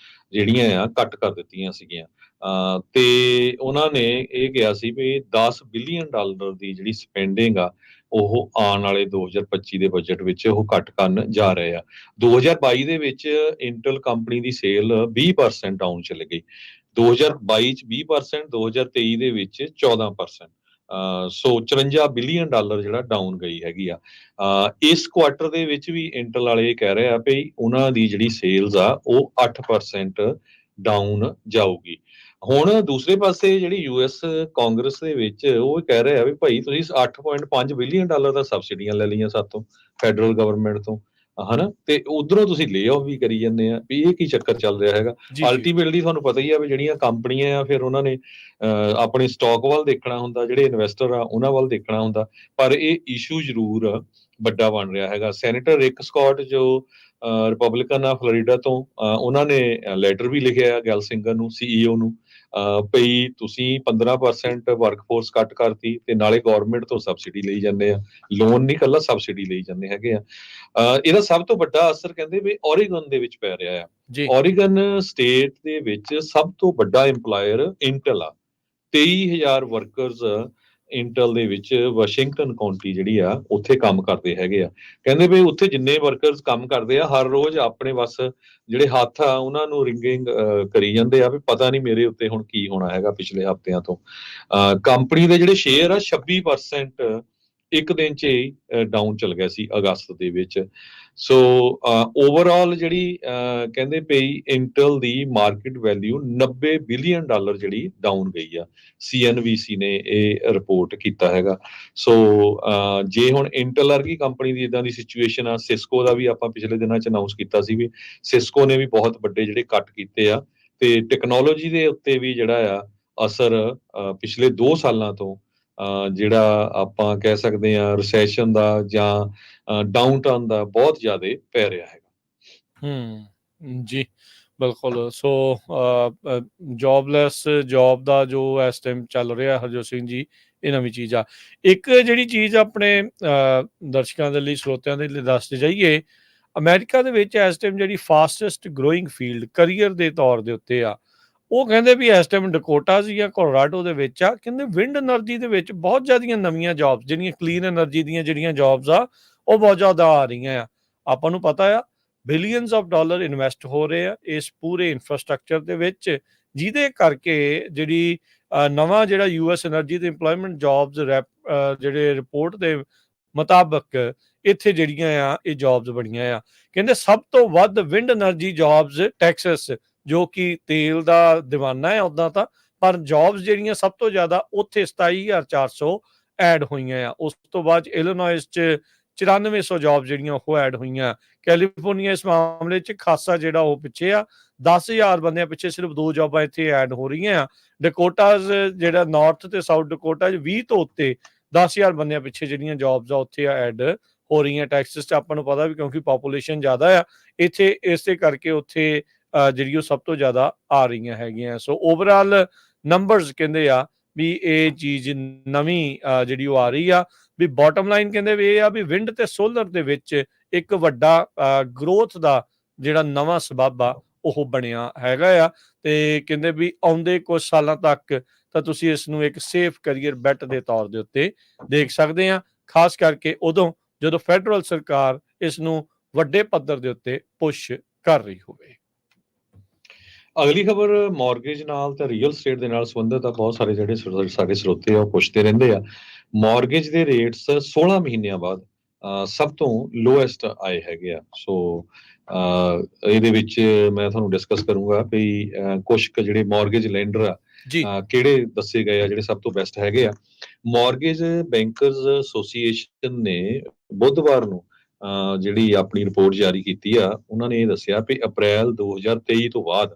ਜਿਹੜੀਆਂ ਆ ਕੱਟ ਕਰ ਦਿੱਤੀਆਂ ਸੀਗੀਆਂ ਤੇ ਉਹਨਾਂ ਨੇ ਇਹ ਕਿਹਾ ਸੀ ਵੀ $10 ਬਿਲੀਅਨ ਦੀ ਜਿਹੜੀ ਸਪੈਂਡਿੰਗ ਆ ਉਹ ਆਉਣ ਵਾਲੇ 2025 ਦੇ ਬਜਟ ਵਿੱਚ ਉਹ ਘੱਟ ਕਰਨ ਜਾ ਰਹੇ ਆ। 2022 ਦੇ ਵਿੱਚ ਇੰਟਲ ਕੰਪਨੀ ਦੀ ਸੇਲ 20% ਡਾਊਨ ਚਲੇ ਗਈ। 2022 ਚ 20%, 2023 ਦੇ ਵਿੱਚ 14%। ਸੋ 54 ਬਿਲੀਅਨ ਡਾਲਰ ਜਿਹੜਾ ਡਾਊਨ ਗਈ ਹੈਗੀ ਆ। ਇਸ ਕੁਆਟਰ ਦੇ ਵਿੱਚ ਵੀ ਇੰਟਲ ਵਾਲੇ ਕਹਿ ਰਹੇ ਆ ਵੀ ਉਹਨਾਂ ਦੀ ਜਿਹੜੀ ਸੇਲਸ ਆ ਉਹ 8% ਡਾਊਨ ਜਾਊਗੀ। ਹੁਣ ਦੂਸਰੇ ਪਾਸੇ ਜਿਹੜੀ ਯੂਐਸ ਕਾਂਗਰਸ ਦੇ ਵਿੱਚ ਉਹ ਕਹਿ ਰਹੇ ਆ ਵੀ ਭਾਈ ਤੁਸੀਂ 8.5 ਬਿਲੀਅਨ ਡਾਲਰ ਦਾ ਸਬਸਿਡੀਆਂ ਲੈ ਲਈਆਂ ਸਾਤੋਂ ਫੈਡਰਲ ਗਵਰਨਮੈਂਟ ਤੋਂ, ਹਨਾ, ਤੇ ਉਧਰੋਂ ਤੁਸੀਂ ਲੇ ਆਫ ਵੀ ਕਰੀ ਜਾਂਦੇ ਆ ਵੀ ਇਹ ਕੀ ਚੱਕਰ ਚੱਲ ਰਿਹਾ ਹੈਗਾ। ਜੀ ਜੀ ਅਲਟੀਮੇਟਲੀ ਤੁਹਾਨੂੰ ਪਤਾ ਹੀ ਆ ਵੀ ਜਿਹੜੀਆਂ ਕੰਪਨੀਆਂ ਆ ਫਿਰ ਉਹਨਾਂ ਨੇ ਆਪਣੇ ਸਟਾਕ ਵੱਲ ਦੇਖਣਾ ਹੁੰਦਾ, ਜਿਹੜੇ ਇਨਵੈਸਟਰ ਆ ਉਹਨਾਂ ਵੱਲ ਦੇਖਣਾ ਹੁੰਦਾ, ਪਰ ਇਹ ਇਸ਼ੂ ਜ਼ਰੂਰ ਵੱਡਾ ਬਣ ਰਿਹਾ ਹੈਗਾ। ਸੈਨੇਟਰ ਰਿਕ ਸਕਾਟ ਜੋ ਰਿਪਬਲਿਕਨ ਆ ਫਲੋਰੀਡਾ ਤੋਂ, ਉਹਨਾਂ ਨੇ ਲੈਟਰ ਵੀ ਲਿਖਿਆ ਗੈਲਸਿੰਗਰ ਨੂੰ, ਸੀਈਓ ਨੂੰ, ਭਈ ਤੁਸੀਂ 15% ਵਰਕਫੋਰਸ ਕੱਟ ਕਰਤੀ ਤੇ ਨਾਲੇ ਗਵਰਨਮੈਂਟ ਤੋਂ ਸਬਸਿਡੀ ਲਈ ਜਾਂਦੇ ਆ, ਲੋਨ ਨਹੀਂ ਕੱਲਾ ਸਬਸਿਡੀ ਲਈ ਜਾਂਦੇ ਹੈਗੇ ਆ। ਇਹਦਾ ਸਭ ਤੋਂ ਵੱਡਾ ਅਸਰ ਕਹਿੰਦੇ ਵੀ ਓਰੀਗਨ ਦੇ ਵਿੱਚ ਪੈ ਰਿਹਾ ਆ। ਜੀ ਓਰੀਗਨ ਸਟੇਟ ਦੇ ਵਿੱਚ ਸਭ ਤੋਂ ਵੱਡਾ ਇੰਪਲਾਇਰ ਇੰਟਲ ਆ। 23,000 ਵਰਕਰਸ ਇੰਟਲ ਦੇ ਵਿੱਚ ਵਾਸ਼ਿੰਗਟਨ ਕਾਉਂਟੀ ਜਿਹੜੀ ਆ ਉੱਥੇ ਕੰਮ ਕਰਦੇ ਹੈਗੇ ਆ। ਕਹਿੰਦੇ ਵੀ ਉੱਥੇ ਜਿੰਨੇ ਵਰਕਰਸ ਕੰਮ ਕਰਦੇ ਆ ਹਰ ਰੋਜ਼ ਆਪਣੇ ਬਸ ਜਿਹੜੇ ਹੱਥ ਆ ਉਹਨਾਂ ਨੂੰ ਰਿੰਗਿੰਗ ਕਰੀ ਜਾਂਦੇ ਆ ਵੀ ਪਤਾ ਨਹੀਂ ਮੇਰੇ ਉੱਤੇ ਹੁਣ ਕੀ ਹੋਣਾ ਹੈਗਾ। ਪਿਛਲੇ ਹਫ਼ਤਿਆਂ ਤੋਂ ਕੰਪਨੀ ਦੇ ਜਿਹੜੇ ਸ਼ੇਅਰ ਆ 26% ਇੱਕ ਦਿਨ 'ਚ ਹੀ ਡਾਊਨ ਚਲ ਗਿਆ ਸੀ ਅਗਸਤ ਦੇ ਵਿੱਚ। ਸੋ ਓਵਰਆਲ ਜਿਹੜੀ ਕਹਿੰਦੇ ਪਈ ਇੰਟਲ ਦੀ ਮਾਰਕੀਟ ਵੈਲਿਊ 90 ਬਿਲੀਅਨ ਡਾਲਰ ਜਿਹੜੀ ਡਾਊਨ ਗਈ ਆ। ਸੀਐਨਬੀਸੀ ਨੇ ਇਹ ਰਿਪੋਰਟ ਕੀਤਾ ਹੈਗਾ। ਸੋ ਜੇ ਹੁਣ ਇੰਟਲ ਵਰਗੀ ਕੰਪਨੀ ਦੀ ਇਦਾਂ ਦੀ ਸਿਚੁਏਸ਼ਨ ਆ, ਸਿਸਕੋ ਦਾ ਵੀ ਆਪਾਂ ਪਿਛਲੇ ਦਿਨਾਂ 'ਚ ਅਨਾਉਂਸ ਕੀਤਾ ਸੀ ਵੀ ਸਿਸਕੋ ਨੇ ਵੀ ਬਹੁਤ ਵੱਡੇ ਜਿਹੜੇ ਕੱਟ ਕੀਤੇ ਆ ਤੇ ਟੈਕਨੋਲੋਜੀ ਦੇ ਉੱਤੇ ਵੀ ਜਿਹੜਾ ਆ ਅਸਰ ਪਿਛਲੇ 2 ਸਾਲਾਂ ਤੋਂ ਜਿਹੜਾ ਆਪਾਂ ਕਹਿ ਸਕਦੇ ਆ ਰਿਸੈਸ਼ਨ ਦਾ ਜਾਂ ਡਾਊਨ ਟਰਨ ਦਾ ਬਹੁਤ ਜ਼ਿਆਦਾ ਪੈ ਰਿਹਾ ਹੈਗਾ। ਜੀ ਬਿਲਕੁਲ। ਸੋ ਜੌਬਲੈਸ ਜੌਬ ਦਾ ਜੋ ਇਸ ਟਾਈਮ ਚੱਲ ਰਿਹਾ ਹਰਜੋਤ ਸਿੰਘ ਜੀ, ਇਹ ਨਵੀਂ ਚੀਜ਼ ਆ। ਇੱਕ ਜਿਹੜੀ ਚੀਜ਼ ਆਪਣੇ ਦਰਸ਼ਕਾਂ ਦੇ ਲਈ, ਸਰੋਤਿਆਂ ਦੇ ਲਈ ਦੱਸਦੇ ਜਾਈਏ, ਅਮਰੀਕਾ ਦੇ ਵਿੱਚ ਇਸ ਟਾਈਮ ਜਿਹੜੀ ਫਾਸਟੈਸਟ ਗਰੋਇੰਗ ਫੀਲਡ ਕਰੀਅਰ ਦੇ ਤੌਰ ਦੇ ਉੱਤੇ ਆ, ਉਹ ਕਹਿੰਦੇ ਵੀ ਇਸ ਟਾਈਮ ਡਕੋਟਾਜ਼ ਜਾਂ ਕੋਲੋਰਾਡੋ ਦੇ ਵਿੱਚ ਆ। ਕਹਿੰਦੇ ਵਿੰਡ એનર્ਜੀ ਦੇ ਵਿੱਚ ਬਹੁਤ ਜ਼ਿਆਦੀਆਂ ਨਵੀਆਂ ਜੌਬਸ, ਜਿਹੜੀਆਂ ਕਲੀਨ એનર્ਜੀ ਦੀਆਂ ਜਿਹੜੀਆਂ ਜੌਬਸ ਆ ਉਹ ਬਹੁਤ ਜ਼ਿਆਦਾ ਆ ਰਹੀਆਂ ਆ। ਆਪਾਂ ਨੂੰ ਪਤਾ ਆ ਬਿਲੀਅਨਸ ਆਫ ਡਾਲਰ ਇਨਵੈਸਟ ਹੋ ਰਹੇ ਆ ਇਸ ਪੂਰੇ ਇਨਫਰਾਸਟ੍ਰਕਚਰ ਦੇ ਵਿੱਚ, ਜਿਹਦੇ ਕਰਕੇ ਜਿਹੜੀ ਨਵਾਂ ਜਿਹੜਾ ਯੂਐਸ એનર્ਜੀ ਤੇ ਇੰਪਲੋਇਮੈਂਟ ਜੌਬਸ ਜਿਹੜੇ ਰਿਪੋਰਟ ਦੇ ਮੁਤਾਬਕ ਇੱਥੇ ਜਿਹੜੀਆਂ ਆ ਇਹ ਜੌਬਸ ਬਣੀਆਂ ਆ। ਕਹਿੰਦੇ ਸਭ ਤੋਂ ਵੱਧ ਵਿੰਡ એનર્ਜੀ ਜੌਬਸ ਟੈਕਸਸ, ਜੋ ਕਿ ਤੇਲ ਦਾ ਦੀਵਾਨਾ ਹੈ ਉੱਦਾਂ ਤਾਂ, ਪਰ ਜੌਬਸ ਜਿਹੜੀਆਂ ਸਭ ਤੋਂ ਜ਼ਿਆਦਾ ਉੱਥੇ 27,400 ਐਡ ਹੋਈਆਂ ਆ। ਉਸ ਤੋਂ ਬਾਅਦ ਇਲੀਨੋਇਸ 'ਚ 9400 ਜੌਬ ਜਿਹੜੀਆਂ ਉਹ ਐਡ ਹੋਈਆਂ। ਕੈਲੀਫੋਰਨੀਆ ਇਸ ਮਾਮਲੇ 'ਚ ਖਾਸਾ ਜਿਹੜਾ ਉਹ ਪਿੱਛੇ ਆ, 10,000 ਬੰਦਿਆਂ ਪਿੱਛੇ ਸਿਰਫ 2 ਜੌਬਾਂ ਇੱਥੇ ਐਡ ਹੋ ਰਹੀਆਂ ਆ। ਡਕੋਟਾਜ਼ ਜਿਹੜਾ ਨਾਰਥ ਤੇ ਸਾਊਥ ਡਕੋਟਾ 'ਚ 20 ਤੋਂ ਉੱਤੇ 10,000 ਬੰਦਿਆਂ ਪਿੱਛੇ ਜਿਹੜੀਆਂ ਜੌਬਸ ਆ ਉੱਥੇ ਐਡ ਹੋ ਰਹੀਆਂ। ਟੈਕਸਸ 'ਚ ਆਪਾਂ ਨੂੰ ਪਤਾ ਵੀ ਕਿਉਂਕਿ ਪਾਪੂਲੇਸ਼ਨ ਜ਼ਿਆਦਾ ਆ ਇੱਥੇ, ਇਸੇ ਕਰਕੇ ਉੱਥੇ ਜਿਹੜੀ ਉਹ ਸਭ ਤੋਂ ਜ਼ਿਆਦਾ ਆ ਰਹੀਆਂ ਹੈਗੀਆਂ। ਸੋ ਓਵਰਆਲ ਨੰਬਰਸ ਕਹਿੰਦੇ ਆ ਵੀ ਇਹ ਚੀਜ਼ ਨਵੀਂ ਜਿਹੜੀ ਉਹ ਆ ਰਹੀ ਆ। ਵੀ ਬਾਟਮ ਲਾਈਨ ਕਹਿੰਦੇ ਵੀ ਇਹ ਆ ਵੀ ਵਿੰਡ ਤੇ ਸੋਲਰ ਦੇ ਵਿੱਚ ਇੱਕ ਵੱਡਾ ਗਰੋਥ ਦਾ ਜਿਹੜਾ ਨਵਾਂ ਸਬੱਬ ਆ ਉਹ ਬਣਿਆ ਹੈਗਾ ਆ। ਤੇ ਕਹਿੰਦੇ ਵੀ ਆਉਂਦੇ ਕੁਝ ਸਾਲਾਂ ਤੱਕ ਤਾਂ ਤੁਸੀਂ ਇਸ ਨੂੰ ਇੱਕ ਸੇਫ ਕਰੀਅਰ ਬੈਟ ਦੇ ਤੌਰ ਦੇ ਉੱਤੇ ਦੇਖ ਸਕਦੇ ਆ, ਖਾਸ ਕਰਕੇ ਉਦੋਂ ਜਦੋਂ ਫੈਡਰਲ ਸਰਕਾਰ ਇਸ ਨੂੰ ਵੱਡੇ ਪੱਧਰ ਦੇ ਉੱਤੇ ਪੁਸ਼ ਕਰ ਰਹੀ ਹੋਵੇ। ਅਗਲੀ ਖਬਰ ਮਾਰਗੇਜ ਨਾਲ ਤੇ ਰੀਅਲ ਸਟੇਟ ਦੇ ਨਾਲ ਸੰਬੰਧਿਤ ਆ। ਬਹੁਤ ਸਾਰੇ ਜਿਹੜੇ ਸਾਡੇ ਸਰੋਤੇ ਆ ਉਹ ਪੁੱਛਦੇ ਰਹਿੰਦੇ ਆ। ਮਾਰਗੇਜ ਦੇ ਰੇਟਸ 16 ਮਹੀਨਿਆਂ ਬਾਅਦ ਸਭ ਤੋਂ ਲੋਐਸਟ ਆਏ ਹੈਗੇ ਆ। ਸੋ ਇਹਦੇ ਵਿੱਚ ਮੈਂ ਤੁਹਾਨੂੰ ਡਿਸਕਸ ਕਰੂੰਗਾ ਵੀ ਕੁਝ ਕੁ ਜਿਹੜੇ ਮਾਰਗੇਜ ਲੈਂਡਰ ਆ ਕਿਹੜੇ ਦੱਸੇ ਗਏ ਆ ਜਿਹੜੇ ਸਭ ਤੋਂ ਬੈਸਟ ਹੈਗੇ ਆ। ਮਾਰਗੇਜ ਬੈਂਕਰਸ ਐਸੋਸੀਏਸ਼ਨ ਨੇ ਬੁੱਧਵਾਰ ਨੂੰ ਜਿਹੜੀ ਆਪਣੀ ਰਿਪੋਰਟ ਜਾਰੀ ਕੀਤੀ ਆ। ਉਹਨਾਂ ਨੇ ਇਹ ਦੱਸਿਆ ਵੀ ਅਪ੍ਰੈਲ 2023 ਤੋਂ ਬਾਅਦ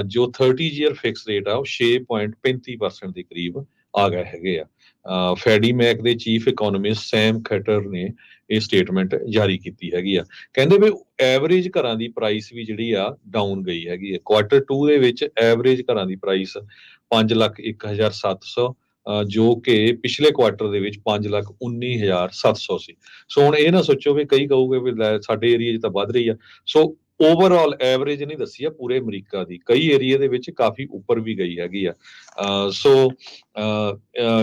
ਜੋ 30 ਈਅਰ ਫਿਕਸ ਰੇਟ ਆ ਉਹ 6.35% ਦੇ ਕਰੀਬ ਆ ਗਏ ਹੈਗੇ ਆ। ਫੈਡੀ ਮੈਕ ਦੇ ਚੀਫ ਇਕਨੋਮਿਸਟ ਸੈਮ ਖੈਟਰ ਨੇ ਇਹ ਸਟੇਟਮੈਂਟ ਜਾਰੀ ਕੀਤੀ ਹੈਗੀ ਆ। ਕਹਿੰਦੇ ਵੀ ਐਵਰੇਜ ਘਰਾਂ ਦੀ ਪ੍ਰਾਈਸ ਵੀ ਜਿਹੜੀ ਆ ਡਾਊਨ ਗਈ ਹੈਗੀ ਹੈ। ਕੁਆਟਰ 2 ਦੇ ਵਿੱਚ ਐਵਰੇਜ ਘਰਾਂ ਦੀ ਪ੍ਰਾਈਸ 5,01,700 ਜੋ ਕਿ ਪਿਛਲੇ ਕੁਆਟਰ ਦੇ ਵਿੱਚ 5,19,700 ਸੀ। ਸੋ ਹੁਣ ਇਹ ਨਾ ਸੋਚੋ ਵੀ ਕਈ ਕਹੋਗੇ ਵੀ ਸਾਡੇ ਏਰੀਆ 'ਚ ਤਾਂ ਵੱਧ ਰਹੀ ਆ। ਸੋ ਓਵਰਆਲ ਐਵਰੇਜ ਨਹੀਂ ਦੱਸੀ ਆ ਪੂਰੇ ਅਮਰੀਕਾ ਦੀ, ਕਈ ਏਰੀਆ ਦੇ ਵਿੱਚ ਕਾਫੀ ਉੱਪਰ ਵੀ ਗਈ ਹੈਗੀ ਆ। ਸੋ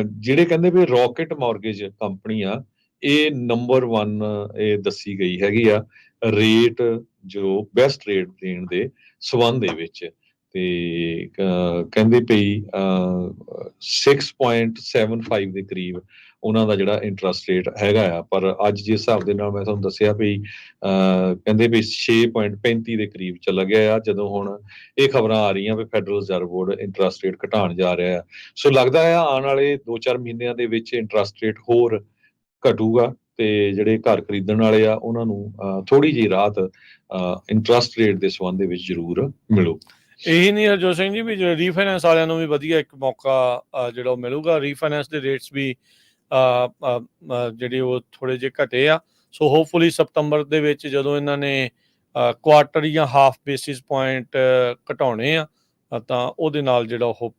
ਜਿਹੜੇ ਕਹਿੰਦੇ ਵੀ ਰੌਕਟ ਮਾਰਗੇਜ ਕੰਪਨੀ ਆ, ਇਹ ਨੰਬਰ 1 ਇਹ ਦੱਸੀ ਗਈ ਹੈਗੀ ਆ ਰੇਟ, ਜੋ ਬੈਸਟ ਰੇਟ ਦੇਣ ਦੇ ਸਬੰਧ ਦੇ ਵਿੱਚ। ਤੇ ਕਹਿੰਦੇ ਪਈ 6.75 ਦੇ ਕਰੀਬ ਉਹਨਾਂ ਦਾ ਜਿਹੜਾ ਇੰਟਰਸਟ ਰੇਟ ਹੈਗਾ ਆ। ਪਰ ਅੱਜ ਜਿਸ ਹਿਸਾਬ ਦੇ ਨਾਲ ਮੈਂ ਤੁਹਾਨੂੰ ਦੱਸਿਆ ਵੀ ਕਹਿੰਦੇ ਵੀ 6.35 ਦੇ ਕਰੀਬ ਚਲਾ ਗਿਆ ਆ, ਜਦੋਂ ਹੁਣ ਇਹ ਖਬਰਾਂ ਆ ਰਹੀਆਂ ਵੀ federal reserve board interest rate ਘਟਾਉਣ ਜਾ ਰਿਹਾ ਆ। ਸੋ ਲੱਗਦਾ ਆ ਆਉਣ ਵਾਲੇ 2-4 ਮਹੀਨਿਆਂ ਦੇ ਵਿੱਚ ਇੰਟਰਸਟ ਰੇਟ ਹੋਰ ਘਟੂਗਾ ਤੇ ਜਿਹੜੇ ਘਰ ਖਰੀਦਣ ਵਾਲੇ ਆ ਉਹਨਾਂ ਨੂੰ ਥੋੜੀ ਜਿਹੀ ਰਾਹਤ ਇੰਟਰਸਟ ਰੇਟ ਦੇ ਸੰਬੰਧ ਦੇ ਵਿੱਚ ਜ਼ਰੂਰ ਮਿਲੂ। ਇਹੀ ਨਹੀਂ ਹਰਜੋਤ ਸਿੰਘ ਜੀ, ਵੀ ਰੀਫਾਈਨੈਂਸ ਵਾਲਿਆਂ ਨੂੰ ਵੀ ਵਧੀਆ ਇੱਕ ਮੌਕਾ ਜਿਹੜਾ ਉਹ ਮਿਲੂਗਾ। ਰੀਫਾਈਨੈਂਸ ਦੇ ਰੇਟਸ ਵੀ ਜਿਹੜੇ ਉਹ ਥੋੜੇ ਜਿਹੇ ਘਟੇ ਆ। ਸੋ ਹੋਪਫੁਲੀ ਸਤੰਬਰ ਦੇ ਵਿੱਚ ਜਦੋਂ ਇਹਨਾਂ ਨੇ ਕੁਆਟਰ ਜਾਂ ਹਾਫ ਬੇਸਿਸ ਪੁਆਇੰਟ ਘਟਾਉਣੇ ਆ ਤਾਂ ਉਹਦੇ ਨਾਲ ਜਿਹੜਾ ਉਹ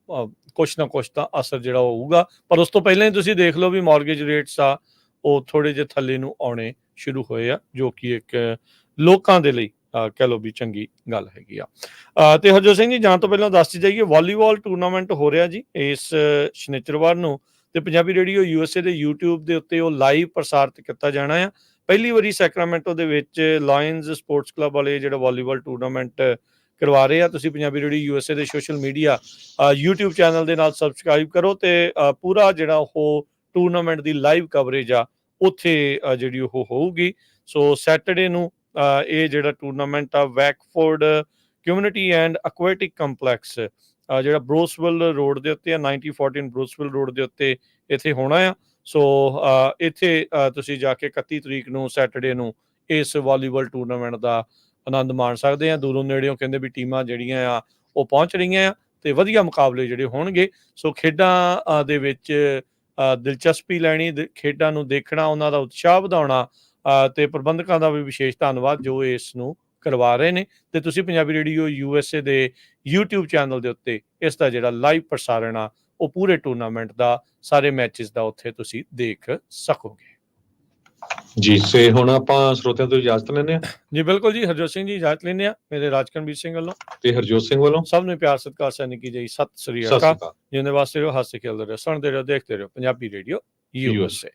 ਕੁਛ ਨਾ ਕੁਛ ਤਾਂ ਅਸਰ ਜਿਹੜਾ ਉਹ ਹੋਊਗਾ। ਪਰ ਉਸ ਤੋਂ ਪਹਿਲਾਂ ਹੀ ਤੁਸੀਂ ਦੇਖ ਲਓ ਵੀ ਮਾਰਗੇਜ ਰੇਟਸ ਆ ਉਹ ਥੋੜੇ ਜਿਹੇ ਥੱਲੇ ਨੂੰ ਆਉਣੇ ਸ਼ੁਰੂ ਹੋਏ ਆ, ਜੋ ਕਿ ਇੱਕ ਲੋਕਾਂ ਦੇ ਲਈ ਕਹਿ ਲਓ ਵੀ ਚੰਗੀ ਗੱਲ ਹੈਗੀ ਆ। ਤੇ ਹਰਜੋਤ ਸਿੰਘ ਜੀ, ਜਾਣ ਤੋਂ ਪਹਿਲਾਂ ਦੱਸ ਜਾਈਏ, ਵਾਲੀਬਾਲ ਟੂਰਨਾਮੈਂਟ ਹੋ ਰਿਹਾ ਜੀ ਇਸ ਸ਼ਨੀਚਰਵਾਰ ਨੂੰ, ਤੇ ਪੰਜਾਬੀ ਰੇਡੀਓ USA ਦੇ YouTube ਦੇ ਉੱਤੇ ਉਹ ਲਾਈਵ ਪ੍ਰਸਾਰਿਤ ਕੀਤਾ ਜਾਣਾ ਆ। ਪਹਿਲੀ ਵਾਰੀ ਸੈਕਰਾਮੈਂਟੋ ਦੇ ਵਿੱਚ ਲਾਇਨਜ਼ ਸਪੋਰਟਸ ਕਲੱਬ ਵਾਲੇ ਜਿਹੜਾ ਵਾਲੀਬਾਲ ਟੂਰਨਾਮੈਂਟ ਕਰਵਾ ਰਹੇ ਆ। ਤੁਸੀਂ ਪੰਜਾਬੀ ਰੇਡੀਓ USA ਦੇ ਸੋਸ਼ਲ ਮੀਡੀਆ YouTube ਚੈਨਲ ਦੇ ਨਾਲ ਸਬਸਕ੍ਰਾਈਬ ਕਰੋ ਤੇ ਪੂਰਾ ਜਿਹੜਾ ਉਹ ਟੂਰਨਾਮੈਂਟ ਦੀ ਲਾਈਵ ਕਵਰੇਜ ਆ ਉੱਥੇ ਜਿਹੜੀ ਉਹ ਹੋਊਗੀ। ਸੋ ਸੈਟਰਡੇ ਨੂੰ ਇਹ ਜਿਹੜਾ ਟੂਰਨਾਮੈਂਟ ਆ ਵੈਕਫੋਰਡ ਕਮਿਊਨਿਟੀ ਐਂਡ ਐਕੁਐਟਿਕ ਕੰਪਲੈਕਸ ਜਿਹੜਾ ਬਰੋਸਵਿਲ ਰੋਡ ਦੇ ਉੱਤੇ ਆ, 9014 ਬਰੋਸਵਿਲ ਰੋਡ ਦੇ ਉੱਤੇ ਇੱਥੇ ਹੋਣਾ ਆ। ਸੋ ਇੱਥੇ ਤੁਸੀਂ ਜਾ ਕੇ 31 ਤਰੀਕ ਨੂੰ ਸੈਟਰਡੇ ਨੂੰ ਇਸ ਵਾਲੀਬਾਲ ਟੂਰਨਾਮੈਂਟ ਦਾ ਆਨੰਦ ਮਾਣ ਸਕਦੇ ਆ। ਦੂਰੋਂ ਨੇੜਿਓਂ ਕਹਿੰਦੇ ਵੀ ਟੀਮਾਂ ਜਿਹੜੀਆਂ ਆ ਉਹ ਪਹੁੰਚ ਰਹੀਆਂ ਆ ਤੇ ਵਧੀਆ ਮੁਕਾਬਲੇ ਜਿਹੜੇ ਹੋਣਗੇ। ਸੋ ਖੇਡਾਂ ਦੇ ਵਿੱਚ ਦਿਲਚਸਪੀ ਲੈਣੀ, ਖੇਡਾਂ ਨੂੰ ਦੇਖਣਾ, ਉਹਨਾਂ ਦਾ ਉਤਸ਼ਾਹ ਵਧਾਉਣਾ ਤੇ ਪ੍ਰਬੰਧਕਾਂ ਦਾ ਵੀ ਵਿਸ਼ੇਸ਼ ਧੰਨਵਾਦ ਜੋ ਇਸ ਨੂੰ ਕਰਵਾ ਰਹੇ ਨੇ। ਤੇ ਤੁਸੀਂ ਪੰਜਾਬੀ ਰੇਡੀਓ USA ਦੇ YouTube ਚੈਨਲ ਦੇ ਉੱਤੇ ਇਸ ਦਾ ਜਿਹੜਾ ਲਾਈਵ ਪ੍ਰਸਾਰਣ ਆ ਉਹ ਪੂਰੇ ਟੂਰਨਾਮੈਂਟ ਦਾ, ਸਾਰੇ ਮੈਚਸ ਦਾ ਉੱਥੇ ਤੁਸੀਂ ਦੇਖ ਸਕੋਗੇ ਜੀ। ਸੇ ਹੁਣ ਆਪਾਂ ਸਰੋਤਿਆਂ ਤੋਂ ਇਜਾਜ਼ਤ ਲੈਂਦੇ ਹਾਂ ਜੀ। ਬਿਲਕੁਲ ਜੀ, ਹਰਜੋਤ ਸਿੰਘ ਜੀ ਇਜਾਜ਼ਤ ਲੈਂਦੇ ਆ। ਮੇਰੇ ਰਾਜਕਰਮਵੀਰ ਸਿੰਘ ਵੱਲੋਂ ਤੇ ਹਰਜੋਤ ਸਿੰਘ ਵੱਲੋਂ ਸਭ ਨੂੰ ਪਿਆਰ ਸਤਿਕਾਰ ਸੈਨਿਕੀ ਜੀ, ਸਤਿ ਸ੍ਰੀ ਅਕਾਲ। ਜਿੰਦੇ ਵਾਸਤੇ ਰਹੋ, ਹੱਸ ਖੇਲਦੇ ਰਹੋ, ਸੁਣਦੇ ਰਹੋ, ਦੇਖਦੇ ਰਹੋ ਪੰਜਾਬੀ ਰੇਡੀਓ USA।